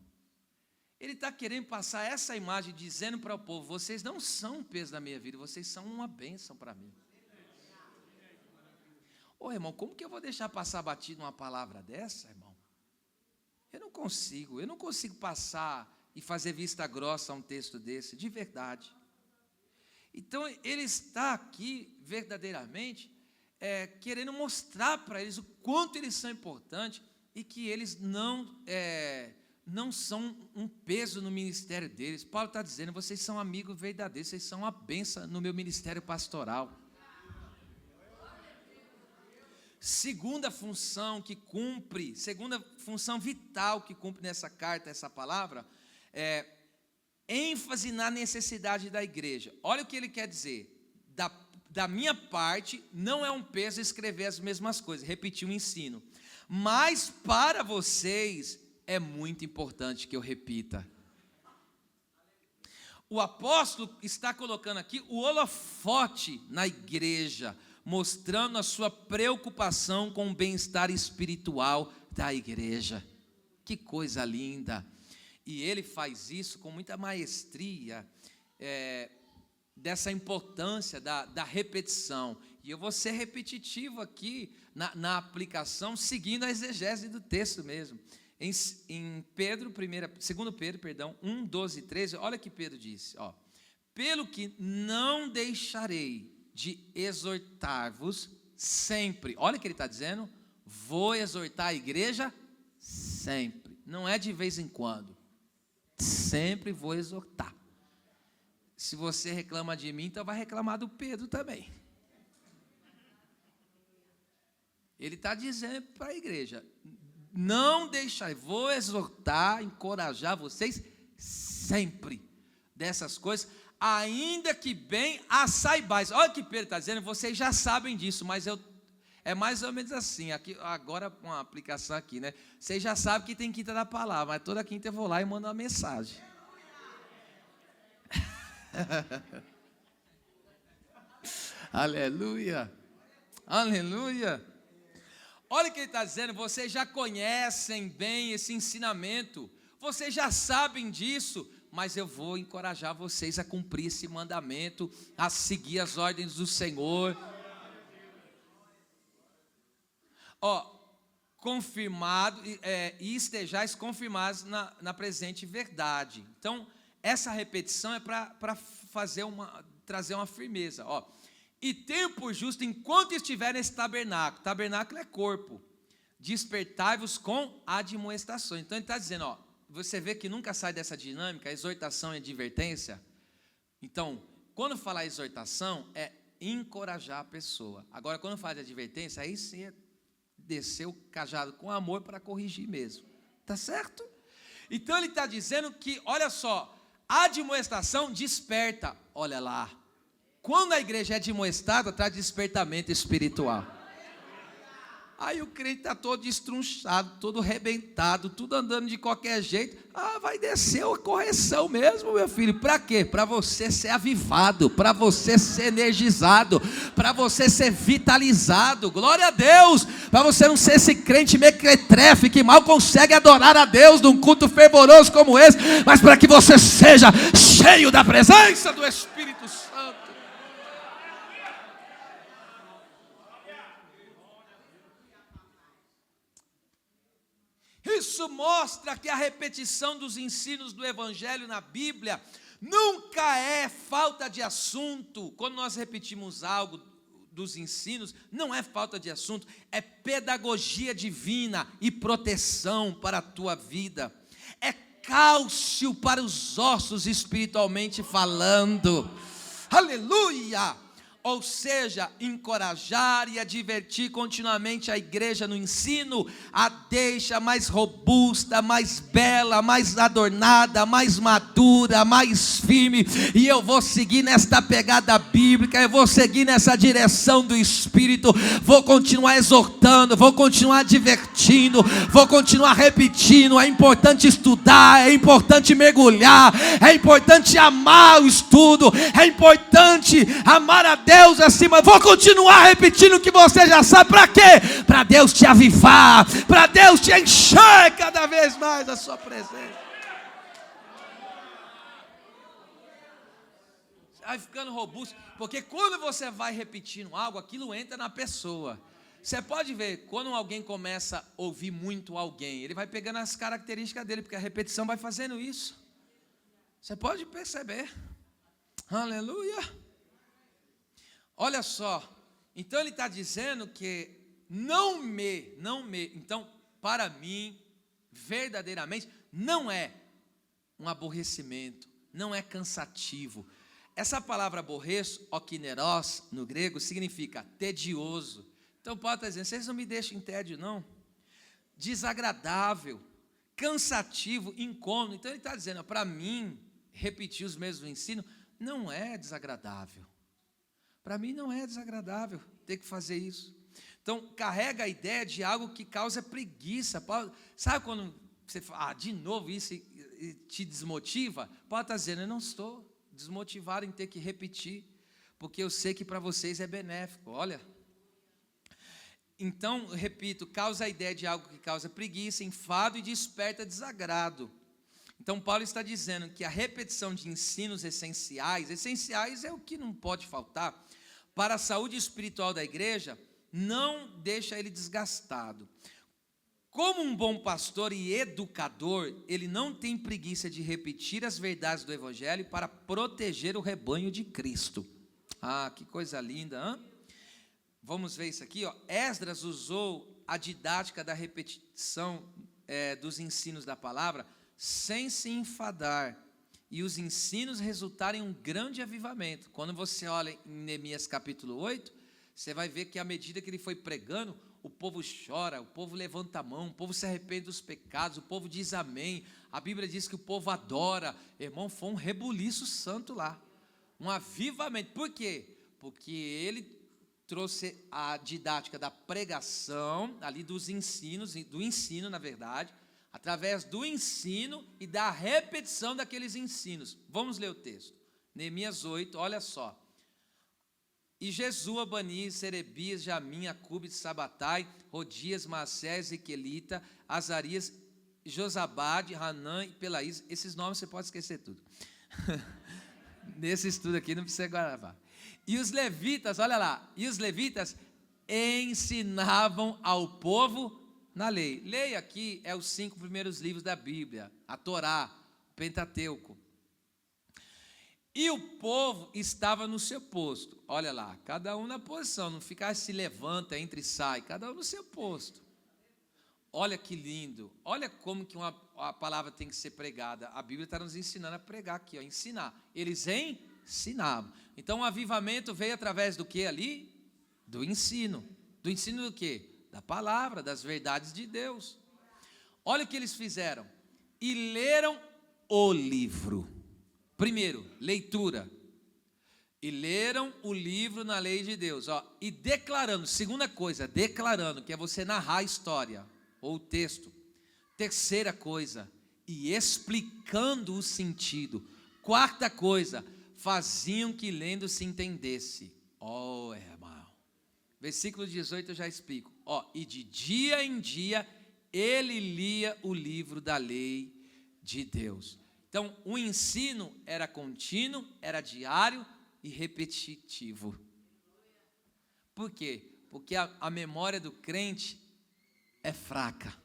ele está querendo passar essa imagem, dizendo para o povo, vocês não são um peso na minha vida, vocês são uma bênção para mim. Irmão, como que eu vou deixar passar batido uma palavra dessa, irmão? Eu não consigo passar e fazer vista grossa a um texto desse, de verdade. Então, ele está aqui, verdadeiramente, querendo mostrar para eles o quanto eles são importantes e que eles não são um peso no ministério deles. Paulo está dizendo, vocês são amigos verdadeiros, vocês são uma bênção no meu ministério pastoral. Segunda função vital que cumpre nessa carta, essa palavra, é ênfase na necessidade da igreja. Olha o que ele quer dizer, da minha parte, não é um peso escrever as mesmas coisas, repetir o ensino, mas para vocês é muito importante que eu repita. o apóstolo está colocando aqui o holofote na igreja, mostrando a sua preocupação com o bem-estar espiritual da igreja. Que coisa linda! E ele faz isso com muita maestria, dessa importância da repetição. E eu vou ser repetitivo aqui na aplicação, seguindo a exegese do texto mesmo. Em Pedro, 2 Pedro, 1, 12 e 13, olha que Pedro disse, ó: pelo que não deixarei de exortar-vos sempre. Olha o que ele está dizendo: vou exortar a igreja sempre, não é de vez em quando, sempre vou exortar. Se você reclama de mim, então vai reclamar do Pedro também. Ele está dizendo para a igreja: não deixai, vou exortar, encorajar vocês sempre dessas coisas, ainda que bem as saibais. Olha o que Pedro está dizendo, vocês já sabem disso, mas é mais ou menos assim, aqui, agora uma aplicação aqui, né? Vocês já sabem que tem quinta da palavra, mas toda quinta eu vou lá e mando uma mensagem. Aleluia, aleluia. Olha o que ele está dizendo, vocês já conhecem bem esse ensinamento, vocês já sabem disso, mas eu vou encorajar vocês a cumprir esse mandamento, a seguir as ordens do Senhor. Confirmado, e estejais confirmados na presente verdade. Então, essa repetição é para trazer uma firmeza. E tempo justo, enquanto estiver nesse tabernáculo. Tabernáculo é corpo. Despertai-vos com admoestações. Então ele está dizendo, você vê que nunca sai dessa dinâmica, exortação e advertência. Então, quando falar exortação, é encorajar a pessoa. Agora, quando fala de advertência, aí sim é descer o cajado com amor para corrigir mesmo. Tá certo? Então ele está dizendo que, olha só, a admoestação desperta. Olha lá. Quando a igreja é admoestada, traz despertamento espiritual. Aí o crente está todo estrunchado, todo arrebentado, tudo andando de qualquer jeito. Vai descer a correção mesmo, meu filho. Para quê? Para você ser avivado, para você ser energizado, para você ser vitalizado. Glória a Deus. Para você não ser esse crente mequetrefe que mal consegue adorar a Deus num culto fervoroso como esse, mas para que você seja cheio da presença do Espírito Santo. Isso mostra que a repetição dos ensinos do Evangelho na Bíblia nunca é falta de assunto. Quando nós repetimos algo dos ensinos, não é falta de assunto, é pedagogia divina e proteção para a tua vida. É cálcio para os ossos espiritualmente falando. Aleluia! Ou seja, encorajar e advertir continuamente a igreja no ensino, a deixa mais robusta, mais bela, mais adornada, mais madura, mais firme. E eu vou seguir nesta pegada bíblica, eu vou seguir nessa direção do Espírito, vou continuar exortando, vou continuar advertindo, vou continuar repetindo. É importante estudar, é importante mergulhar, é importante amar o estudo, é importante amar a Deus acima. Vou continuar repetindo o que você já sabe. Para quê? Para Deus te avivar, para Deus te encher cada vez mais da sua presença. Vai ficando robusto, porque quando você vai repetindo algo, aquilo entra na pessoa. Você pode ver, quando alguém começa a ouvir muito alguém, ele vai pegando as características dele, porque a repetição vai fazendo isso. Você pode perceber. Aleluia. Olha só, então ele está dizendo que então para mim, verdadeiramente, não é um aborrecimento, não é cansativo. Essa palavra aborreço, okineros, no grego, significa tedioso. Então Paulo está dizendo, vocês não me deixam em tédio não, desagradável, cansativo, incômodo. Então ele está dizendo, para mim, repetir os mesmos ensinos, não é desagradável. Para mim não é desagradável ter que fazer isso. Então, carrega a ideia de algo que causa preguiça. Sabe quando você fala, de novo isso e te desmotiva? Paulo está dizendo, eu não estou desmotivado em ter que repetir, porque eu sei que para vocês é benéfico. Olha, então, repito, causa a ideia de algo que causa preguiça, enfado e desperta desagrado. Então, Paulo está dizendo que a repetição de ensinos essenciais é o que não pode faltar, para a saúde espiritual da igreja, não deixa ele desgastado. Como um bom pastor e educador, ele não tem preguiça de repetir as verdades do Evangelho para proteger o rebanho de Cristo. Ah, que coisa linda, hein? Vamos ver isso aqui, ó. Esdras usou a didática da repetição dos ensinos da palavra sem se enfadar, e os ensinos resultaram em um grande avivamento. Quando você olha em Neemias capítulo 8, você vai ver que à medida que ele foi pregando, o povo chora, o povo levanta a mão, o povo se arrepende dos pecados, o povo diz amém. A Bíblia diz que o povo adora. Irmão, foi um rebuliço santo lá, um avivamento. Por quê? Porque ele trouxe a didática da pregação, ali dos ensinos, do ensino na verdade, através do ensino e da repetição daqueles ensinos. Vamos ler o texto, Neemias 8, olha só. E Jesua, Bani, Serebias, Jamim, Acube, Sabatai, Rodias, Maacés, Equelita, Azarias, Josabade, Hanã e Pelaís. Esses nomes você pode esquecer tudo. Nesse estudo aqui não precisa gravar. E os levitas, olha lá, e os levitas ensinavam ao povo na lei. Lei aqui é os 5 primeiros livros da Bíblia, a Torá, o Pentateuco. E o povo estava no seu posto. Olha lá, cada um na posição, não ficar se levanta, entra e sai, cada um no seu posto. Olha que lindo, olha como que a palavra tem que ser pregada. A Bíblia está nos ensinando a pregar aqui, ó, ensinar. Eles ensinavam. Então o avivamento veio através do que ali? Do ensino. Do ensino do quê? Da palavra, das verdades de Deus. Olha o que eles fizeram. E leram o livro. Primeiro, leitura. E leram o livro na lei de Deus. Ó, e declarando, segunda coisa, declarando, que é você narrar a história, ou o texto. Terceira coisa, e explicando o sentido. Quarta coisa, faziam que lendo se entendesse. Oh, irmão. Versículo 18 eu já explico. Ó, e de dia em dia ele lia o livro da lei de Deus. Então, o ensino era contínuo, era diário e repetitivo. Por quê? Porque a memória do crente é fraca.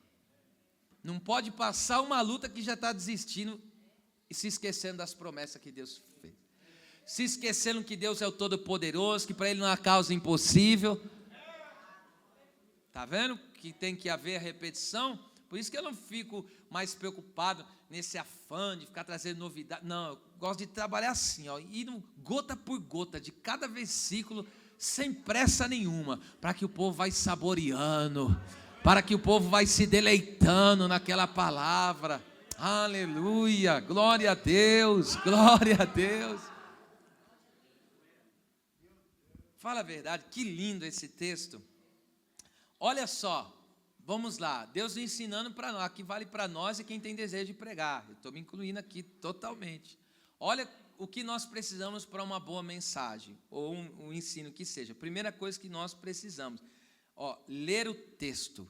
Não pode passar uma luta que já está desistindo e se esquecendo das promessas que Deus fez. Se esquecendo que Deus é o Todo-Poderoso, que para Ele não há causa impossível. Está vendo que tem que haver a repetição? Por isso que eu não fico mais preocupado nesse afã de ficar trazendo novidade. Não, eu gosto de trabalhar assim, ó, indo gota por gota de cada versículo, sem pressa nenhuma, para que o povo vai saboreando, para que o povo vai se deleitando naquela palavra. Aleluia, glória a Deus, glória a Deus. Fala a verdade, que lindo esse texto. Olha só. Vamos lá, Deus ensinando para nós, aqui vale para nós e quem tem desejo de pregar. Eu estou me incluindo aqui totalmente. Olha o que nós precisamos para uma boa mensagem, ou um ensino que seja. Primeira coisa que nós precisamos, ó, ler o texto.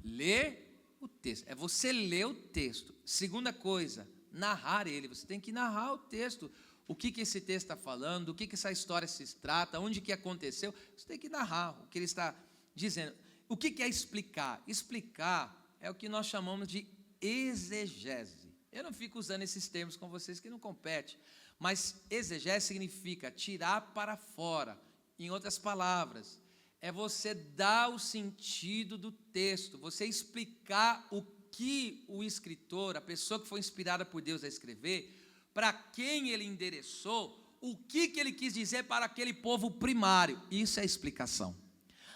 Ler o texto, é você ler o texto. Segunda coisa, narrar ele. Você tem que narrar o texto. O que esse texto está falando, do que essa história se trata, onde que aconteceu. Você tem que narrar o que ele está dizendo. O que é explicar? Explicar é o que nós chamamos de exegese. Eu não fico usando esses termos com vocês que não compete, mas exegese significa tirar para fora. Em outras palavras, é você dar o sentido do texto, você explicar o que o escritor, a pessoa que foi inspirada por Deus a escrever, para quem ele endereçou, o que ele quis dizer para aquele povo primário. Isso é explicação.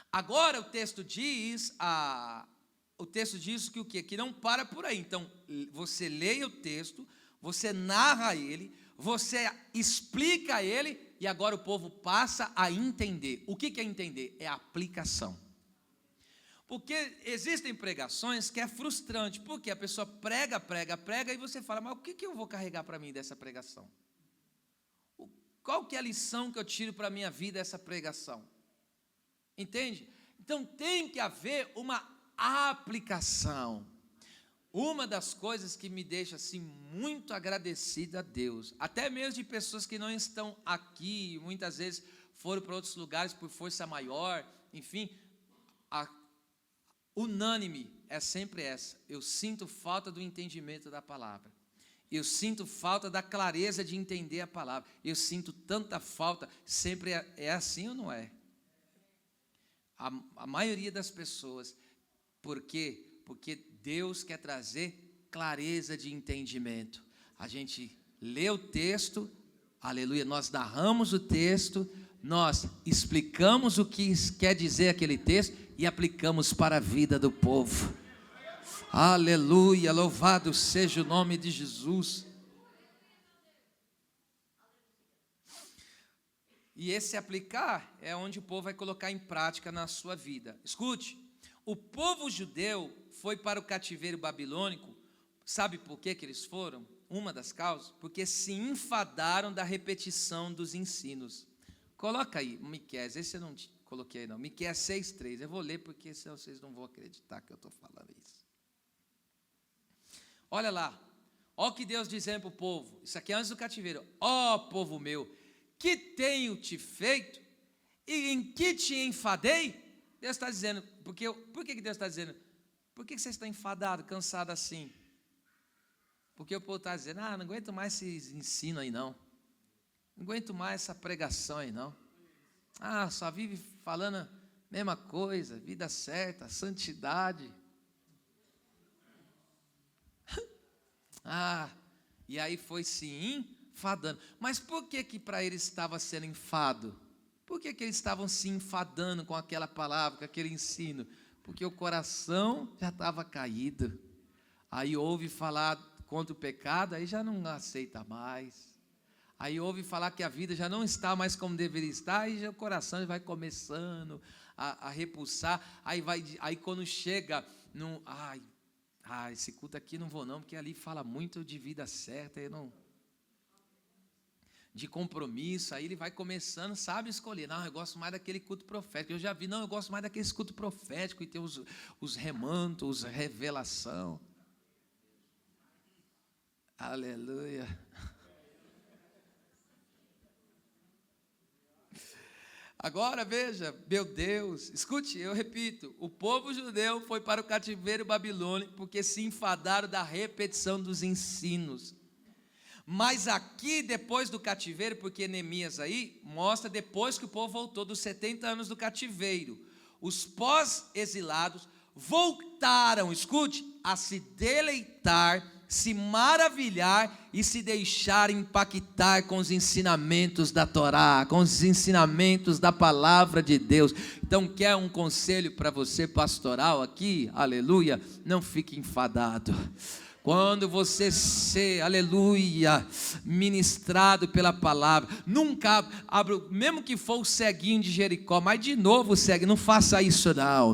Agora o texto diz que o quê? Que não para por aí. Então, você leia o texto, você narra ele, você explica ele, e agora o povo passa a entender. O que é entender? É aplicação. Porque existem pregações que é frustrante, porque a pessoa prega, e você fala, mas o que eu vou carregar para mim dessa pregação? Qual que é a lição que eu tiro para a minha vida essa pregação? Entende? Então tem que haver uma aplicação. Uma das coisas que me deixa assim muito agradecido a Deus, até mesmo de pessoas que não estão aqui, muitas vezes foram para outros lugares por força maior, enfim, unânime é sempre essa: eu sinto falta do entendimento da palavra, eu sinto falta da clareza de entender a palavra, eu sinto tanta falta. Sempre é assim ou não é? A maioria das pessoas. Por quê? Porque Deus quer trazer clareza de entendimento. A gente lê o texto, aleluia, nós narramos o texto, nós explicamos o que quer dizer aquele texto e aplicamos para a vida do povo. Aleluia, louvado seja o nome de Jesus. E esse aplicar é onde o povo vai colocar em prática na sua vida. Escute, o povo judeu foi para o cativeiro babilônico, sabe por que eles foram? Uma das causas, porque se enfadaram da repetição dos ensinos. Coloca aí, Miqueias, esse eu não coloquei aí não, Miqueias 6,3, eu vou ler porque senão vocês não vão acreditar que eu estou falando isso. Olha lá, olha o que Deus dizendo para o povo, isso aqui é antes do cativeiro: ó povo meu, que tenho te feito e em que te enfadei? Deus está dizendo, por que Deus está dizendo? Por que você está enfadado, cansado assim? Porque o povo está dizendo, não aguento mais esse ensino aí não aguento mais essa pregação aí não, só vive falando a mesma coisa, vida certa, santidade, e aí foi se enfadando. Mas por que para eles estava sendo enfado? Por que eles estavam se enfadando com aquela palavra, com aquele ensino? Porque o coração já estava caído. Aí ouve falar contra o pecado, aí já não aceita mais. Aí ouve falar que a vida já não está mais como deveria estar, aí já o coração vai começando a repulsar. Aí quando chega num, esse culto aqui não vou não, porque ali fala muito de vida certa, de compromisso. Aí ele vai começando, sabe escolher. Não, eu gosto mais daquele culto profético. Eu já vi, não, eu gosto mais daquele culto profético e tem os remantos, revelação. Aleluia. Agora veja, meu Deus, escute, eu repito, o povo judeu foi para o cativeiro babilônico porque se enfadaram da repetição dos ensinos. Mas aqui, depois do cativeiro, porque Neemias aí mostra depois que o povo voltou dos 70 anos do cativeiro, os pós-exilados voltaram, escute, a se deleitar, se maravilhar e se deixar impactar com os ensinamentos da Torá, com os ensinamentos da palavra de Deus. Então, quer um conselho para você pastoral aqui? Aleluia, não fique enfadado. Quando você ser, aleluia, ministrado pela palavra, nunca abra, mesmo que for o ceguinho de Jericó, mas de novo segue, não faça isso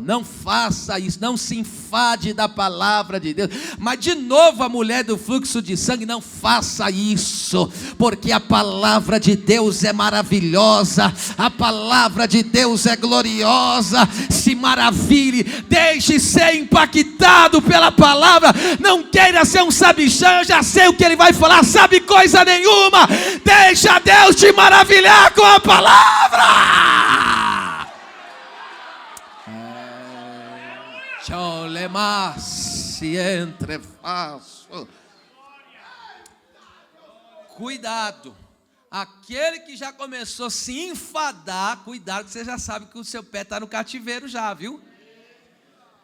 não faça isso, não se enfade da palavra de Deus. Mas de novo a mulher do fluxo de sangue, não faça isso, porque a palavra de Deus é maravilhosa, a palavra de Deus é gloriosa. Se maravilhe, deixe ser impactado pela palavra, não queira ser um sabichão, eu já sei o que ele vai falar, sabe coisa nenhuma, deixa Deus te maravilhar com a palavra. Cuidado, aquele que já começou a se enfadar, cuidado que você já sabe que o seu pé está no cativeiro já, viu?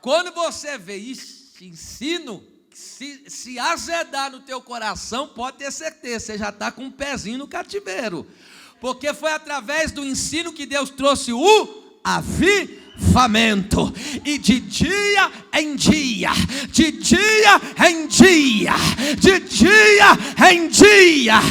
Quando você vê isso, ensino, se azedar no teu coração, pode ter certeza, você já está com um pezinho no cativeiro, porque foi através do ensino que Deus trouxe o avivamento, e de dia em dia, de dia em dia, de dia em dia,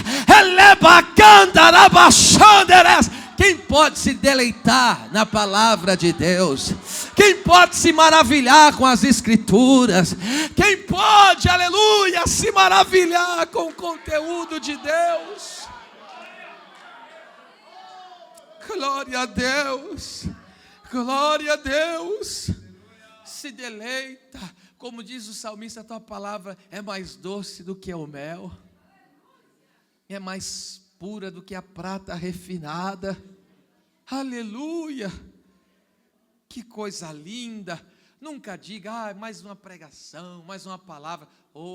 quem pode se deleitar na palavra de Deus? Quem pode se maravilhar com as escrituras? Quem pode, aleluia, se maravilhar com o conteúdo de Deus? Glória a Deus. Glória a Deus. Se deleita. Como diz o salmista, a tua palavra é mais doce do que o mel. É mais pura do que a prata refinada. Aleluia. Que coisa linda. Nunca diga, mais uma pregação, mais uma palavra.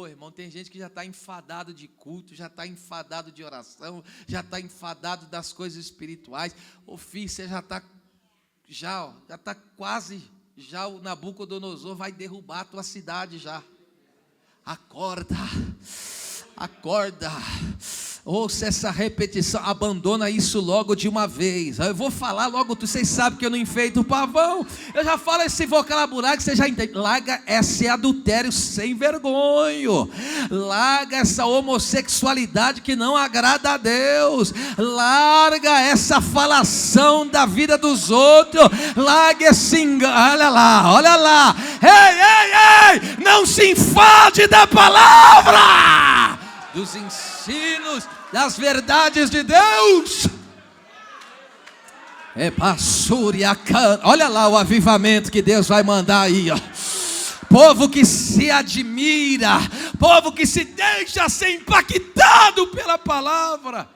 Irmão, tem gente que já está enfadado de culto, já está enfadado de oração, já está enfadado das coisas espirituais. Filho, você já está quase, o Nabucodonosor vai derrubar a tua cidade já. Acorda. Ouça essa repetição, abandona isso logo de uma vez. Eu vou falar logo, vocês sabem que eu não enfeito o pavão. Eu já falo esse vocabulário que você já entende. Larga esse adultério sem vergonha. Larga essa homossexualidade que não agrada a Deus. Larga essa falação da vida dos outros. Larga esse engano. Olha lá. Ei, não se enfade da palavra, dos ensinos, das verdades de Deus. Olha lá o avivamento que Deus vai mandar aí, ó. Povo que se admira, povo que se deixa ser impactado pela palavra.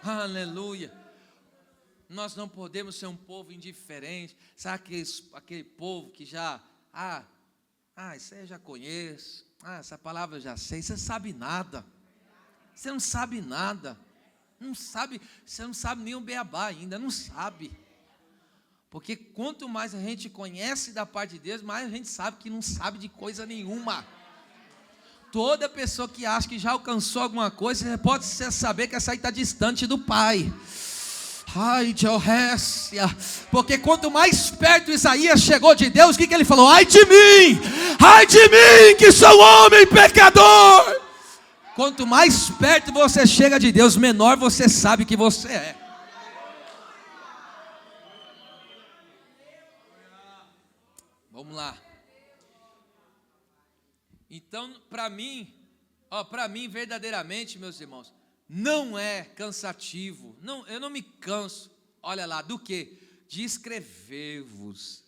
Aleluia. Nós não podemos ser um povo indiferente. Sabe aquele povo que já, isso aí eu já conheço. Essa palavra eu já sei. Você sabe nada. Você não sabe nada. Você não sabe nem o beabá ainda. Não sabe. Porque quanto mais a gente conhece da parte de Deus, mais a gente sabe que não sabe de coisa nenhuma. Toda pessoa que acha que já alcançou alguma coisa, você pode saber que essa aí está distante do Pai. Ai de Orrécia, porque quanto mais perto Isaías chegou de Deus, o que ele falou? Ai de mim que sou homem pecador. Quanto mais perto você chega de Deus, menor você sabe que você é. Vamos lá. Então, para mim verdadeiramente, meus irmãos, não é cansativo, eu não me canso, olha lá, do que? De escrever-vos.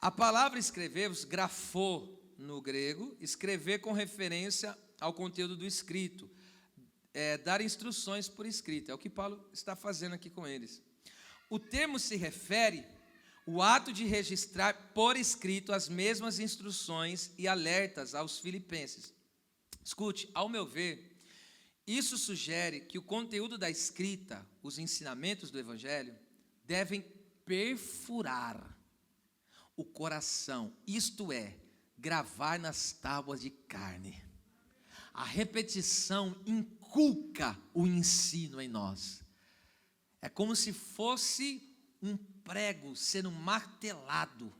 A palavra escrever-vos, grafô no grego, escrever com referência ao conteúdo do escrito, dar instruções por escrito, é o que Paulo está fazendo aqui com eles. O termo se refere ao ato de registrar por escrito as mesmas instruções e alertas aos filipenses. Escute, ao meu ver, isso sugere que o conteúdo da escrita, os ensinamentos do Evangelho, devem perfurar o coração, isto é, gravar nas tábuas de carne. A repetição inculca o ensino em nós. É como se fosse um prego sendo martelado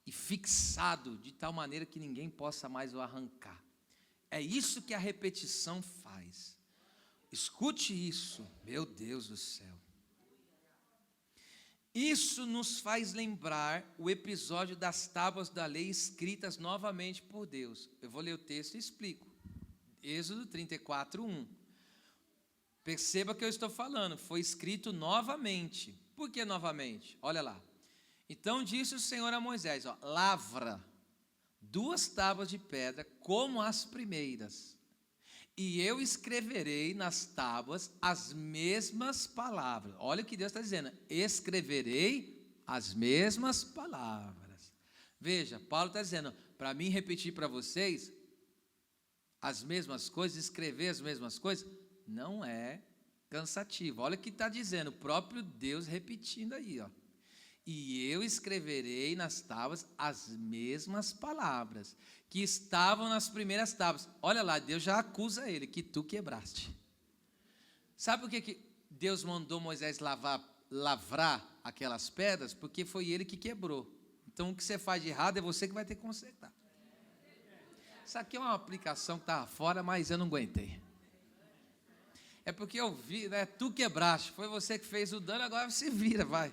e fixado de tal maneira que ninguém possa mais o arrancar. É isso que a repetição faz. Escute isso, meu Deus do céu. Isso nos faz lembrar o episódio das tábuas da lei escritas novamente por Deus. Eu vou ler o texto e explico. Êxodo 34, 1. Perceba que eu estou falando, foi escrito novamente. Por que novamente? Olha lá. Então disse o Senhor a Moisés, lavra 2 tábuas de pedra como as primeiras, e eu escreverei nas tábuas as mesmas palavras. Olha o que Deus está dizendo, escreverei as mesmas palavras. Veja, Paulo está dizendo, para mim repetir para vocês as mesmas coisas, escrever as mesmas coisas, não é cansativo. Olha o que está dizendo, o próprio Deus repetindo aí, E eu escreverei nas tábuas as mesmas palavras que estavam nas primeiras tábuas. Olha lá, Deus já acusa ele, que tu quebraste. Sabe por que Deus mandou Moisés lavrar aquelas pedras? Porque foi ele que quebrou. Então o que você faz de errado é você que vai ter que consertar. Isso aqui é uma aplicação que estava fora, mas eu não aguentei. É porque eu vi, né? Tu quebraste, foi você que fez o dano, agora se vira, vai.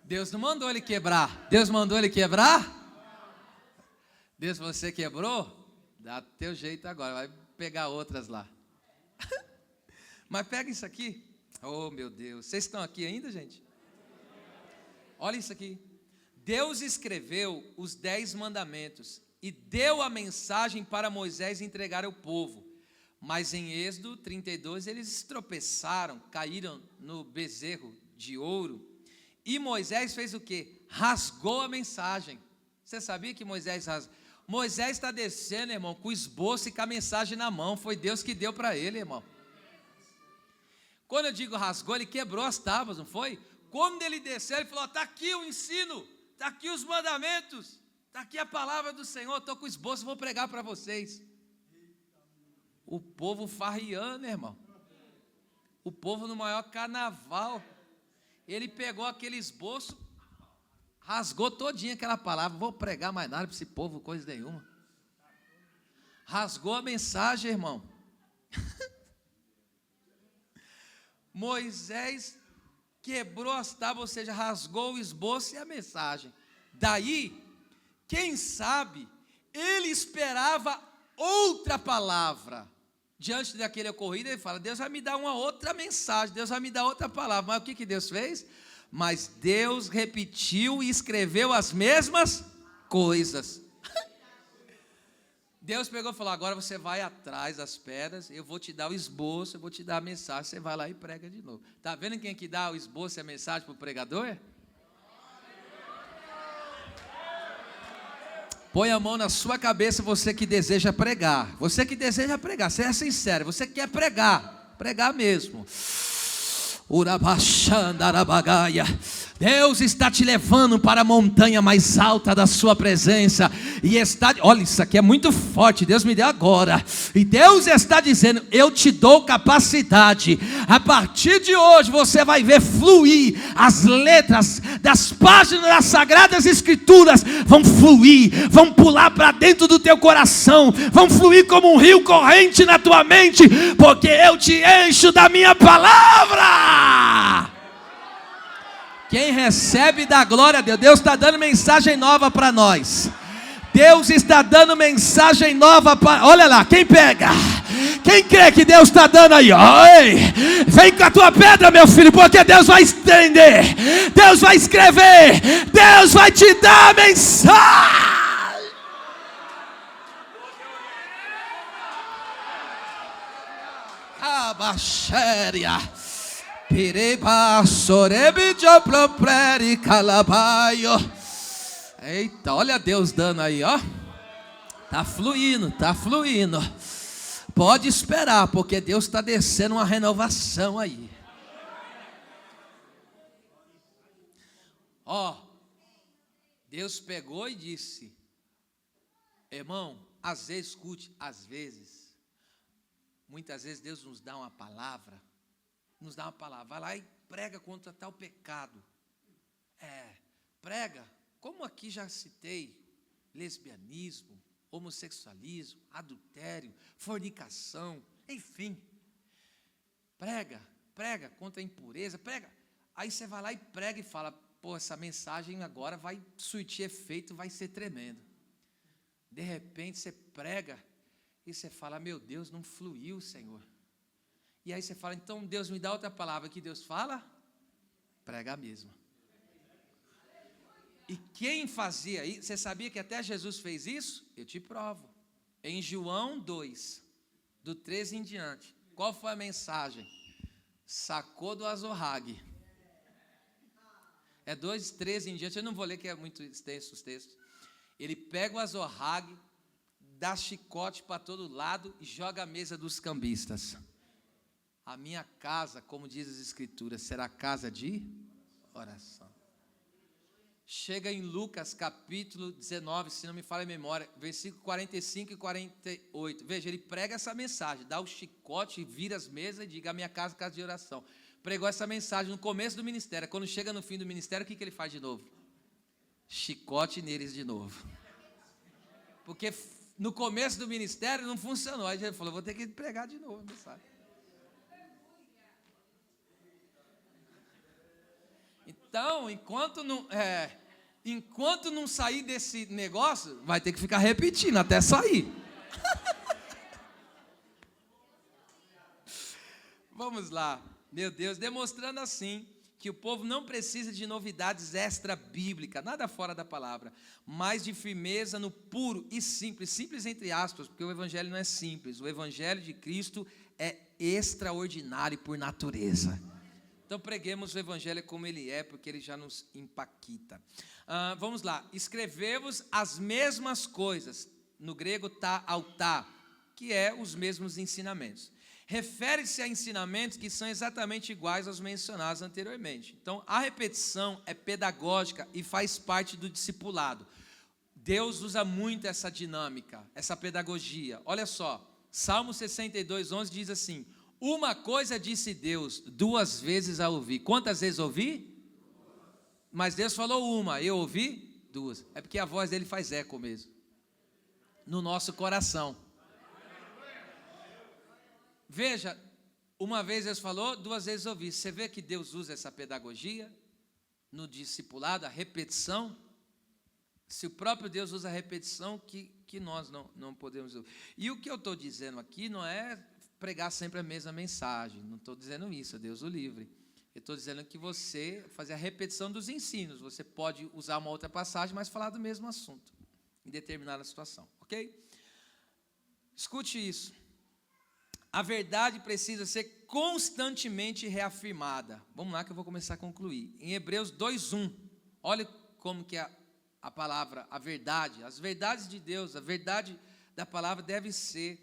Deus não mandou ele quebrar. Deus mandou ele quebrar? Deus, você quebrou? Dá teu jeito agora, vai pegar outras lá. Mas pega isso aqui. Oh, meu Deus. Vocês estão aqui ainda, gente? Olha isso aqui. Deus escreveu os 10 mandamentos e deu a mensagem para Moisés entregar ao povo. Mas em Êxodo 32 eles tropeçaram, caíram no bezerro de ouro. E Moisés fez o quê? Rasgou a mensagem. Você sabia que Moisés rasgou? Moisés está descendo, irmão, com o esboço e com a mensagem na mão. Foi Deus que deu para ele, irmão. Quando eu digo rasgou, ele quebrou as tábuas, não foi? Quando ele desceu, ele falou: está aqui o ensino, está aqui os mandamentos, está aqui a palavra do Senhor, estou com o esboço, vou pregar para vocês. O povo farriando, irmão. O povo no maior carnaval. Ele pegou aquele esboço, rasgou todinha aquela palavra. Vou pregar mais nada para esse povo, coisa nenhuma. Rasgou a mensagem, irmão. Moisés quebrou as tábuas, ou seja, rasgou o esboço e a mensagem. Daí, quem sabe, ele esperava outra palavra. Diante daquele ocorrido, ele fala: Deus vai me dar uma outra mensagem, Deus vai me dar outra palavra. Mas o que Deus fez? Mas Deus repetiu e escreveu as mesmas coisas. Deus pegou e falou: agora você vai atrás das pedras, eu vou te dar o esboço, eu vou te dar a mensagem, você vai lá e prega de novo. Está vendo quem é que dá o esboço e a mensagem para o pregador? Põe a mão na sua cabeça, você que deseja pregar. Você que deseja pregar, seja sincero, você que quer pregar, pregar mesmo. Urabachandarabagaia. Deus está te levando para a montanha mais alta da sua presença, e está, olha, isso aqui é muito forte, Deus me deu agora, e Deus está dizendo: eu te dou capacidade, a partir de hoje você vai ver fluir, as letras das páginas das Sagradas Escrituras vão fluir, vão pular para dentro do teu coração, vão fluir como um rio corrente na tua mente, porque eu te encho da minha palavra. Quem recebe da glória a Deus, Deus está dando mensagem nova para nós. Deus está dando mensagem nova para, olha lá, quem pega? Quem crê que Deus está dando aí? Oi, vem com a tua pedra, meu filho, porque Deus vai estender, Deus vai escrever, Deus vai te dar a mensagem. Abaxéria. Eita, olha Deus dando aí, ó. Tá fluindo, tá fluindo. Pode esperar, porque Deus está descendo uma renovação aí. Ó, Deus pegou e disse: irmão, às vezes, escute, às vezes, muitas vezes Deus nos dá uma palavra. Nos dá uma palavra, vai lá e prega contra tal pecado. Prega, como aqui já citei, lesbianismo, homossexualismo, adultério, fornicação, enfim. Prega contra a impureza, prega. Aí você vai lá e prega e fala: pô, essa mensagem agora vai surtir efeito, vai ser tremendo. De repente você prega e você fala: meu Deus, não fluiu, Senhor. E aí você fala: então Deus me dá outra palavra. Que Deus fala? Prega a mesma. E quem fazia isso? Você sabia que até Jesus fez isso? Eu te provo. Em João 2, do 13 em diante, qual foi a mensagem? Sacou do azorrague. É 2, 13 em diante, eu não vou ler que é muito extenso os textos. Ele pega o azorrague, dá chicote para todo lado e joga a mesa dos cambistas. A minha casa, como diz as Escrituras, será casa de oração. Chega em Lucas capítulo 19, se não me falha a memória, versículo 45 e 48. Veja, ele prega essa mensagem, dá o chicote, vira as mesas e diga: a minha casa, casa de oração. Pregou essa mensagem no começo do ministério. Quando chega no fim do ministério, o que ele faz de novo? Chicote neles de novo. Porque no começo do ministério não funcionou. Aí ele falou: vou ter que pregar de novo a mensagem. Então, enquanto não sair desse negócio, vai ter que ficar repetindo até sair. Vamos lá, meu Deus, demonstrando assim que o povo não precisa de novidades extra-bíblicas, nada fora da palavra, mas de firmeza no puro e simples, simples entre aspas, porque o evangelho não é simples, o evangelho de Cristo é extraordinário por natureza. Então preguemos o evangelho como ele é, porque ele já nos impacta. Vamos lá, escrevemos as mesmas coisas, no grego tá autá, que é os mesmos ensinamentos. Refere-se a ensinamentos que são exatamente iguais aos mencionados anteriormente. Então, a repetição é pedagógica e faz parte do discipulado. Deus usa muito essa dinâmica, essa pedagogia. Olha só, Salmo 62, 11 diz assim: uma coisa disse Deus, 2 vezes a ouvi. Quantas vezes ouvi? Mas Deus falou uma, eu ouvi 2. É porque a voz dele faz eco mesmo, no nosso coração. Veja, uma vez Deus falou, 2 vezes ouvi. Você vê que Deus usa essa pedagogia no discipulado, a repetição. Se o próprio Deus usa a repetição, que nós não podemos usar. E o que eu estou dizendo aqui não é pregar sempre a mesma mensagem, não estou dizendo isso, Deus o livre. Eu estou dizendo que você fazer a repetição dos ensinos, você pode usar uma outra passagem, mas falar do mesmo assunto, em determinada situação, ok? Escute isso. A verdade precisa ser constantemente reafirmada. Vamos lá que eu vou começar a concluir. Em Hebreus 2:1, olha como que a palavra, a verdade, as verdades de Deus, a verdade da palavra deve ser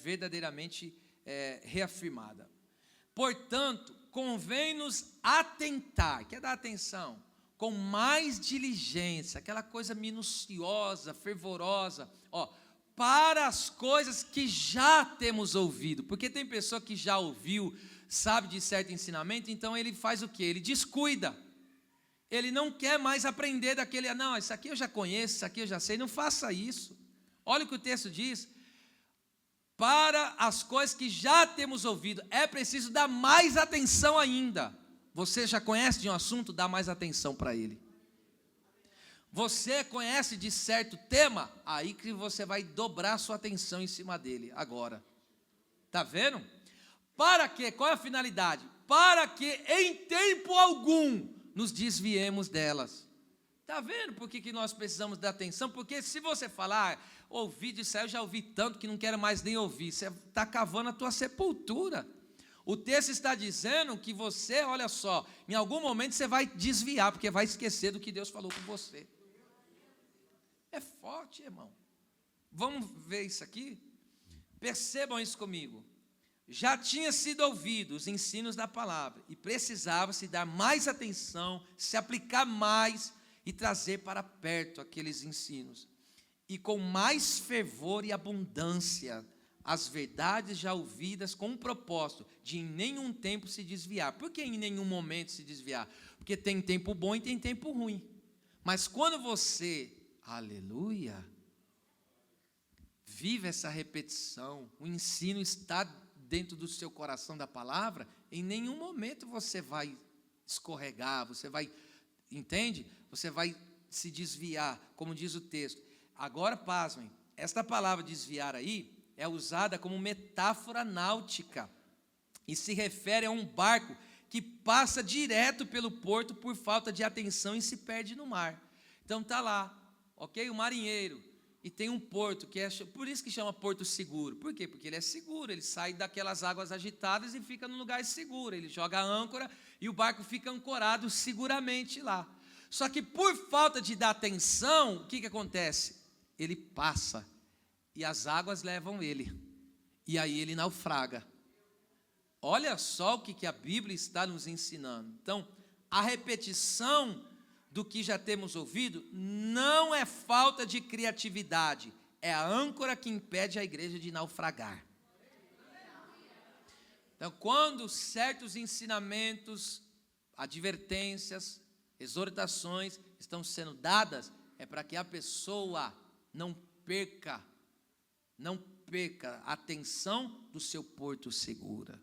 verdadeiramente reafirmada. Portanto, convém-nos atentar, quer dar atenção, com mais diligência, aquela coisa minuciosa, fervorosa, para as coisas que já temos ouvido, porque tem pessoa que já ouviu, sabe de certo ensinamento, então ele faz o quê? Ele descuida, ele não quer mais aprender daquele, não, isso aqui eu já conheço, isso aqui eu já sei, não faça isso. Olha o que o texto diz: para as coisas que já temos ouvido, é preciso dar mais atenção ainda. Você já conhece de um assunto, dá mais atenção para ele. Você conhece de certo tema, aí que você vai dobrar sua atenção em cima dele agora. Está vendo? Para que? Qual é a finalidade? Para que em tempo algum nos desviemos delas. Está vendo por que nós precisamos dar atenção? Porque se você falar, ouvi disso aí, eu já ouvi tanto que não quero mais nem ouvir, você está cavando a tua sepultura. O texto está dizendo que você, olha só, em algum momento você vai desviar, porque vai esquecer do que Deus falou com você. É forte, irmão. Vamos ver isso aqui? Percebam isso comigo. Já tinha sido ouvido os ensinos da palavra e precisava-se dar mais atenção, se aplicar mais e trazer para perto aqueles ensinos. E com mais fervor e abundância, as verdades já ouvidas com o propósito de em nenhum tempo se desviar. Por que em nenhum momento se desviar? Porque tem tempo bom e tem tempo ruim. Mas quando você, aleluia, vive essa repetição, o ensino está dentro do seu coração da palavra, em nenhum momento você vai escorregar, você vai, entende? Você vai se desviar, como diz o texto. Agora, pasmem, esta palavra desviar aí é usada como metáfora náutica e se refere a um barco que passa direto pelo porto por falta de atenção e se perde no mar. Então está lá, ok? O marinheiro, e tem um porto, que é, por isso que chama porto seguro. Por quê? Porque ele é seguro, ele sai daquelas águas agitadas e fica num lugar seguro, ele joga a âncora e o barco fica ancorado seguramente lá. Só que por falta de dar atenção, o que acontece? Ele passa e as águas levam ele, e aí ele naufraga. Olha só o que a Bíblia está nos ensinando. Então, a repetição do que já temos ouvido não é falta de criatividade, é a âncora que impede a igreja de naufragar. Então, quando certos ensinamentos, advertências, exortações estão sendo dadas, é para que a pessoa não perca a atenção do seu porto seguro,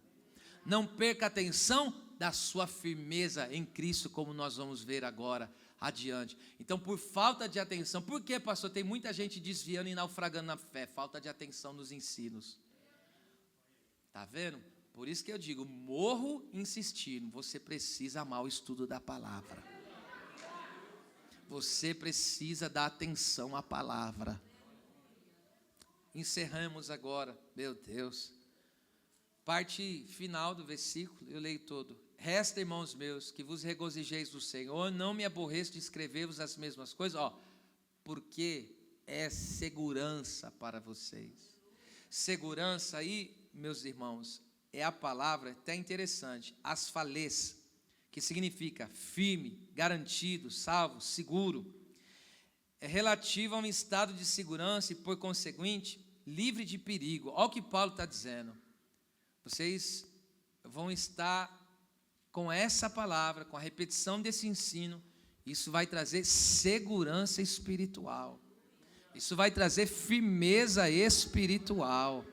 não perca a atenção da sua firmeza em Cristo, como nós vamos ver agora, adiante. Então, por falta de atenção, por que, pastor? Tem muita gente desviando e naufragando na fé, falta de atenção nos ensinos. Está vendo? Por isso que eu digo, morro insistindo, você precisa amar o estudo da palavra. Você precisa dar atenção à palavra. Encerramos agora, meu Deus. Parte final do versículo, eu leio todo. Resta, irmãos meus, que vos regozijeis do Senhor, não me aborreço de escrever-vos as mesmas coisas, porque é segurança para vocês. Segurança aí, meus irmãos, é a palavra, até interessante, asfalês, que significa firme, garantido, salvo, seguro. É relativo a um estado de segurança e, por conseguinte, livre de perigo. Olha o que Paulo está dizendo. Vocês vão estar com essa palavra, com a repetição desse ensino, isso vai trazer segurança espiritual. Isso vai trazer firmeza espiritual.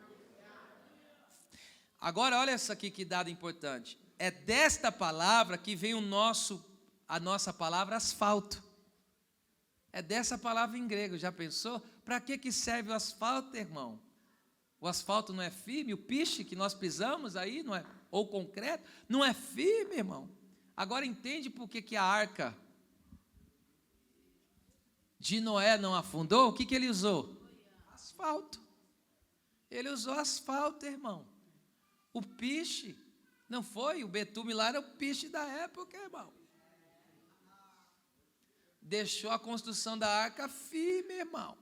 Agora, olha isso aqui que dado importante. É desta palavra que vem a nossa palavra asfalto. É dessa palavra em grego, já pensou? Para que serve o asfalto, irmão? O asfalto não é firme, o piche que nós pisamos aí, não é, ou concreto, não é firme, irmão. Agora entende por que a arca de Noé não afundou? O que ele usou? Asfalto. Ele usou asfalto, irmão. O piche, não foi? O betume lá era o piche da época, irmão. Deixou a construção da arca firme, irmão.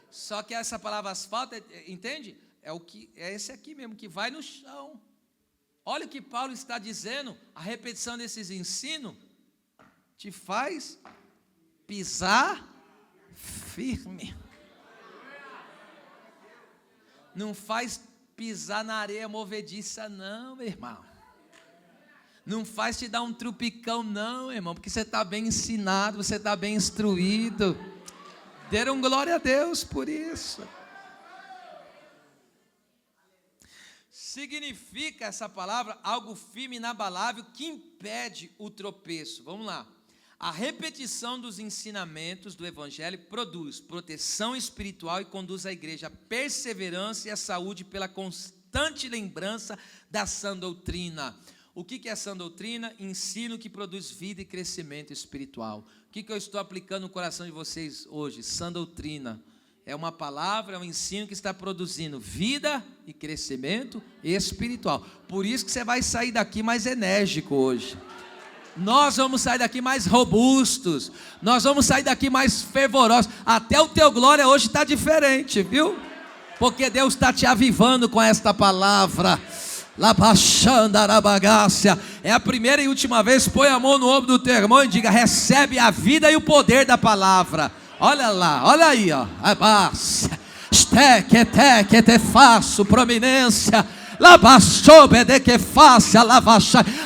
Só que essa palavra asfalto, entende? É esse aqui mesmo, que vai no chão. Olha o que Paulo está dizendo, a repetição desses ensinos te faz pisar firme. Não faz pisar na areia movediça não, meu irmão. Não faz te dar um trupicão não, irmão, porque você está bem ensinado, você está bem instruído. Deram glória a Deus por isso. Significa essa palavra algo firme e inabalável que impede o tropeço. Vamos lá. A repetição dos ensinamentos do Evangelho produz proteção espiritual e conduz a igreja à perseverança e à saúde pela constante lembrança da sã doutrina. O que é sã doutrina? Ensino que produz vida e crescimento espiritual. O que eu estou aplicando no coração de vocês hoje? Sã doutrina. É uma palavra, é um ensino que está produzindo vida e crescimento espiritual. Por isso que você vai sair daqui mais enérgico hoje. Nós vamos sair daqui mais robustos. Nós vamos sair daqui mais fervorosos. Até o teu glória hoje está diferente, viu? Porque Deus está te avivando com esta palavra. É a primeira e última vez. Põe a mão no ombro do teu irmão e diga: recebe a vida e o poder da palavra. Olha lá, olha aí, ó. Te faço prominência.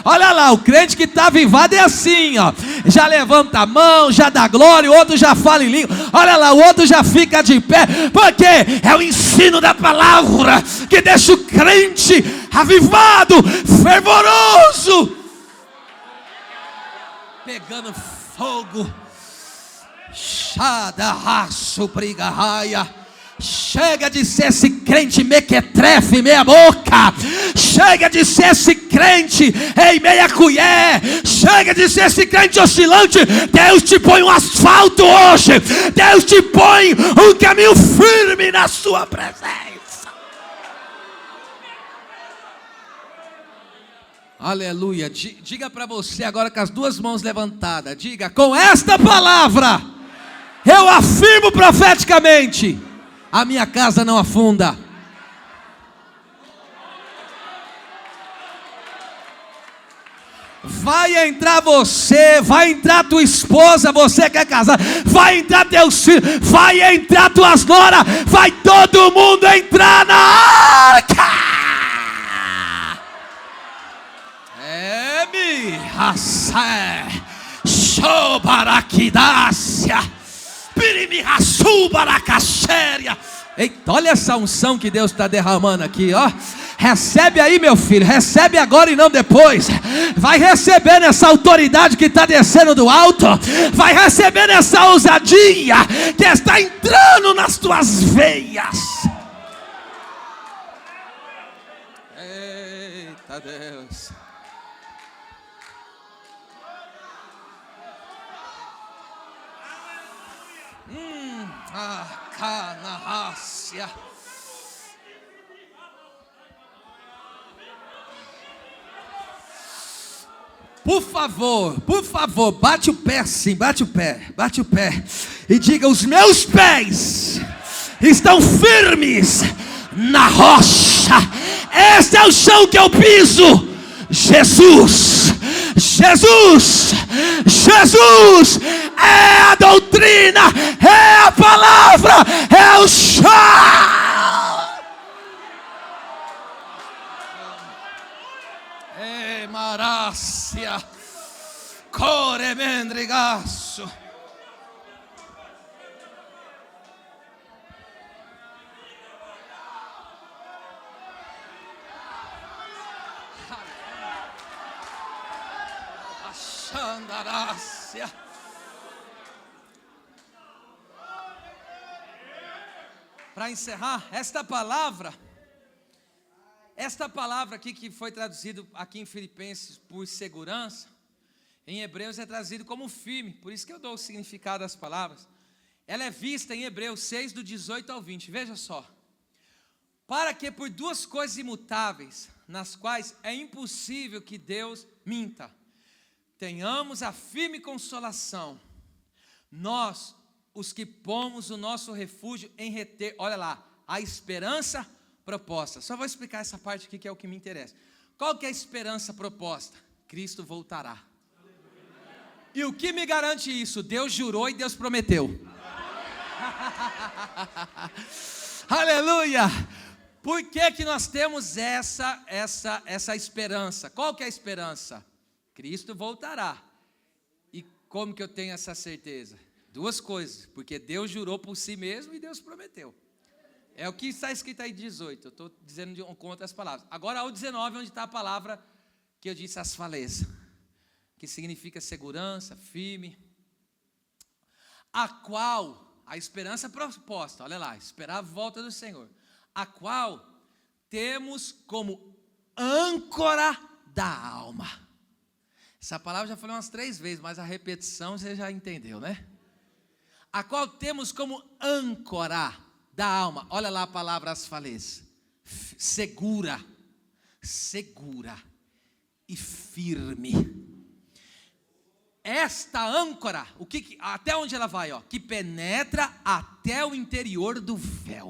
Olha lá, o crente que está avivado é assim, ó. Já levanta a mão, já dá glória, o outro já fala em língua. Olha lá, o outro já fica de pé. Porque é o ensino da palavra que deixa o crente avivado, fervoroso, pegando fogo. Chega de ser esse crente mequetrefe, meia boca. Chega de ser esse crente em meia colher. Chega de ser esse crente oscilante. Deus te põe um asfalto hoje. Deus te põe um caminho firme na sua presença. Aleluia. Diga para você agora com as duas mãos levantadas. Diga: com esta palavra eu afirmo profeticamente: a minha casa não afunda. Vai entrar você, vai entrar tua esposa, você quer casar, vai entrar teus filhos, vai entrar tuas noras, vai todo mundo entrar na arca. Eita, olha essa unção que Deus está derramando aqui, ó. Recebe aí, meu filho, recebe agora e não depois. Vai receber nessa autoridade que está descendo do alto. Vai receber nessa ousadia que está entrando nas tuas veias. Eita Deus. Canarrácia. Por favor, bate o pé assim, bate o pé e diga: os meus pés estão firmes na rocha. Esse é o chão que eu piso. Jesus é a doutrina, é a palavra, é o chão. Marácia, core mendrigaço. Xandarácia. Para encerrar, esta palavra aqui que foi traduzido aqui em Filipenses por segurança, em Hebreus é traduzido como firme, por isso que eu dou o significado das palavras. Ela é vista em Hebreus 6, do 18 ao 20, veja só. Para que por duas coisas imutáveis, nas quais é impossível que Deus minta, tenhamos a firme consolação, nós, os que pomos o nosso refúgio em reter, olha lá, a esperança proposta. Só vou explicar essa parte aqui que é o que me interessa. Qual que é a esperança proposta? Cristo voltará. E o que me garante isso? Deus jurou e Deus prometeu. Aleluia! Por que que nós temos essa esperança? Qual que é a esperança? Cristo voltará. E como que eu tenho essa certeza? Duas coisas, porque Deus jurou por si mesmo e Deus prometeu. É o que está escrito aí 18, eu estou dizendo com outras palavras. Agora ao 19, onde está a palavra que eu disse, asfaleza, que significa segurança, firme, a qual, a esperança proposta, olha lá, esperar a volta do Senhor, a qual temos como âncora da alma. Essa palavra já falei umas 3 vezes, mas a repetição você já entendeu, né? A qual temos como âncora da alma, olha lá a palavra asfaleza, segura e firme. Esta âncora, até onde ela vai? Que penetra até o interior do véu.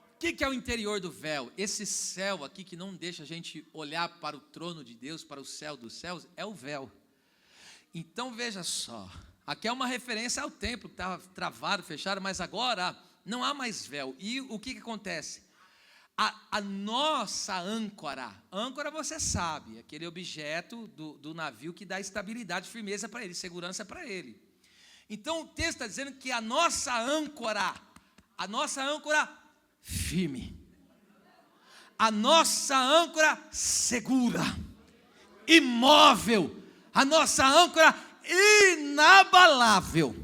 O que é o interior do véu? Esse céu aqui que não deixa a gente olhar para o trono de Deus, para o céu dos céus, é o véu. Então veja só, aqui é uma referência ao templo que estava travado, fechado, mas agora não há mais véu. E o que acontece? A nossa âncora você sabe, aquele objeto do navio que dá estabilidade, firmeza para ele, segurança para ele. Então o texto está dizendo que a nossa âncora firme, a nossa âncora segura, imóvel, a nossa âncora inabalável,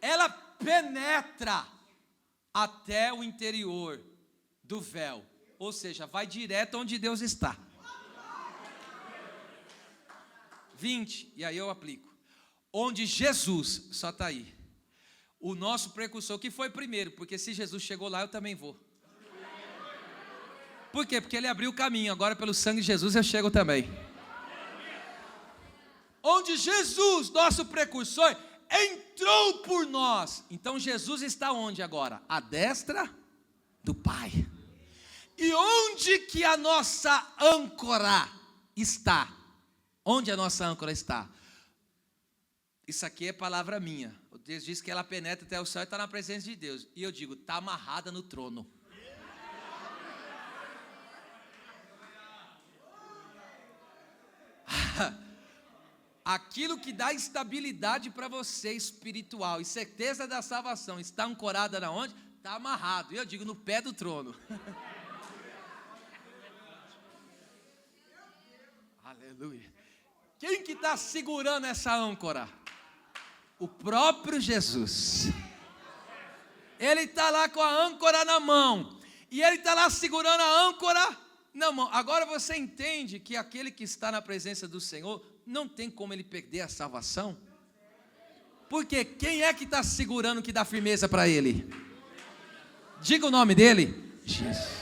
ela penetra até o interior do véu, ou seja, vai direto onde Deus está. 20, e aí eu aplico, onde Jesus, só está aí, o nosso precursor, que foi primeiro, porque se Jesus chegou lá, eu também vou. Por quê? Porque ele abriu o caminho, agora pelo sangue de Jesus eu chego também. Onde Jesus, nosso precursor, entrou por nós. Então Jesus está onde agora? À destra do Pai. E onde que a nossa âncora está? Onde a nossa âncora está? Isso aqui é palavra minha. O texto diz que ela penetra até o céu e está na presença de Deus. E eu digo, está amarrada no trono. Aquilo que dá estabilidade para você espiritual e certeza da salvação está ancorada na onde? Está amarrado. E eu digo, no pé do trono. Aleluia. Quem que está segurando essa âncora? O próprio Jesus. Ele está lá com a âncora na mão. E ele está lá segurando a âncora na mão. Agora você entende que aquele que está na presença do Senhor, não tem como ele perder a salvação? Porque quem é que está segurando, que dá firmeza para ele? Diga o nome dele. Jesus.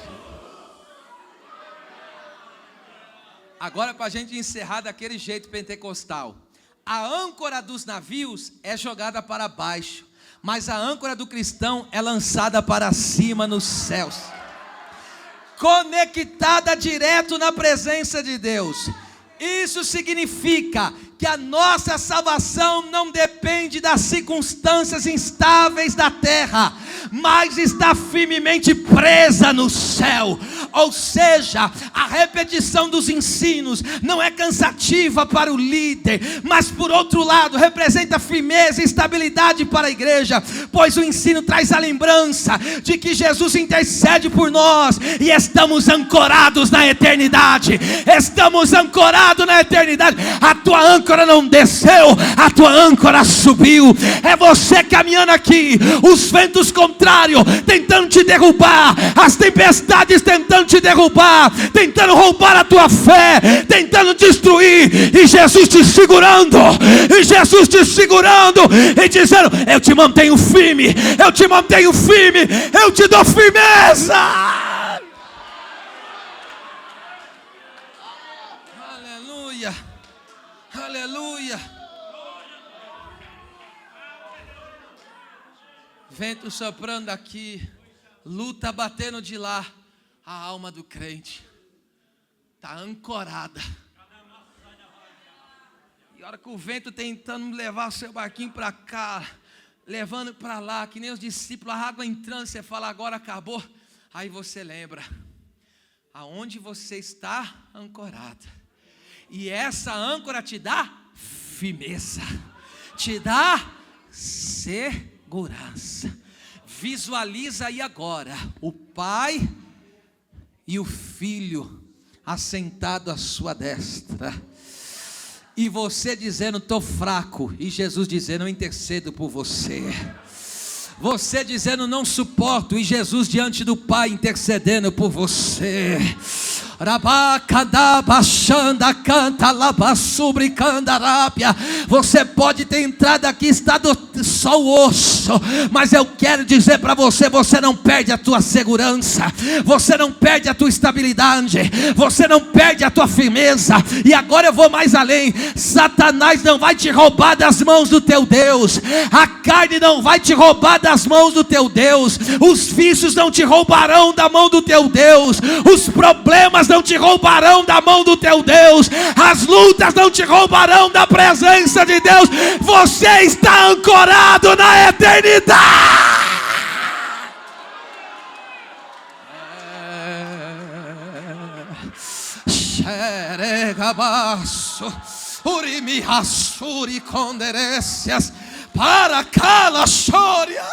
Agora, para a gente encerrar daquele jeito pentecostal. A âncora dos navios é jogada para baixo, mas a âncora do cristão é lançada para cima nos céus, conectada direto na presença de Deus. Isso significa que a nossa salvação não depende das circunstâncias instáveis da terra, mas está firmemente presa no céu. Ou seja, a repetição dos ensinos não é cansativa para o líder, mas por outro lado representa firmeza e estabilidade para a igreja, pois o ensino traz a lembrança de que Jesus intercede por nós e estamos ancorados na eternidade. Estamos ancorados na eternidade. A tua âncora não desceu, a tua âncora subiu. É você caminhando aqui, os ventos contrários tentando te derrubar, as tempestades tentando te derrubar, tentando roubar a tua fé, tentando destruir, e Jesus te segurando, e dizendo: eu te mantenho firme, eu te mantenho firme, eu te dou firmeza. Aleluia, aleluia. Vento soprando aqui, luta batendo de lá. A alma do crente está ancorada. E a hora que o vento tentando levar o seu barquinho para cá, levando para lá, que nem os discípulos, a água entrando, você fala: agora acabou. Aí você lembra aonde você está ancorado. E essa âncora te dá firmeza, te dá segurança. Visualiza aí agora o Pai e o Filho assentado à sua destra, e você dizendo: estou fraco, e Jesus dizendo: eu intercedo por você. Você dizendo: não suporto, e Jesus diante do Pai intercedendo por você. Você pode ter entrado aqui, estado só o osso, mas eu quero dizer para você: você não perde a tua segurança, você não perde a tua estabilidade, você não perde a tua firmeza. E agora eu vou mais além: Satanás não vai te roubar das mãos do teu Deus, a carne não vai te roubar das mãos do teu Deus, os vícios não te roubarão da mão do teu Deus, os problemas não te roubarão da mão do teu Deus, as lutas não te roubarão da presença de Deus. Você está ancorado na eternidade. Xeregabaço, urimihassuri conderécias, para cala chória.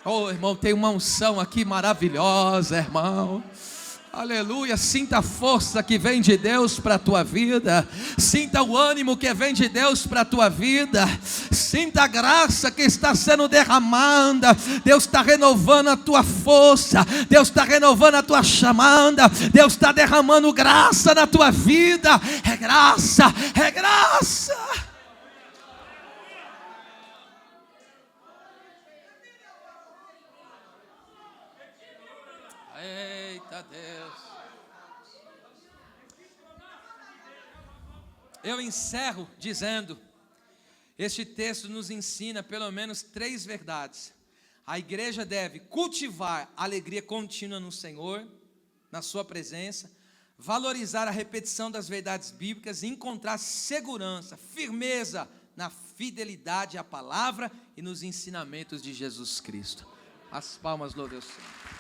Oh, irmão, tem uma unção aqui maravilhosa, irmão. Aleluia, sinta a força que vem de Deus para a tua vida, sinta o ânimo que vem de Deus para a tua vida, sinta a graça que está sendo derramada. Deus está renovando a tua força, Deus está renovando a tua chamada, Deus está derramando graça na tua vida. É graça, é graça. Eita Deus. Eu encerro dizendo: este texto nos ensina pelo menos 3 verdades. A igreja deve cultivar a alegria contínua no Senhor, na sua presença, valorizar a repetição das verdades bíblicas e encontrar segurança, firmeza na fidelidade à palavra e nos ensinamentos de Jesus Cristo. As palmas, louve ao Senhor.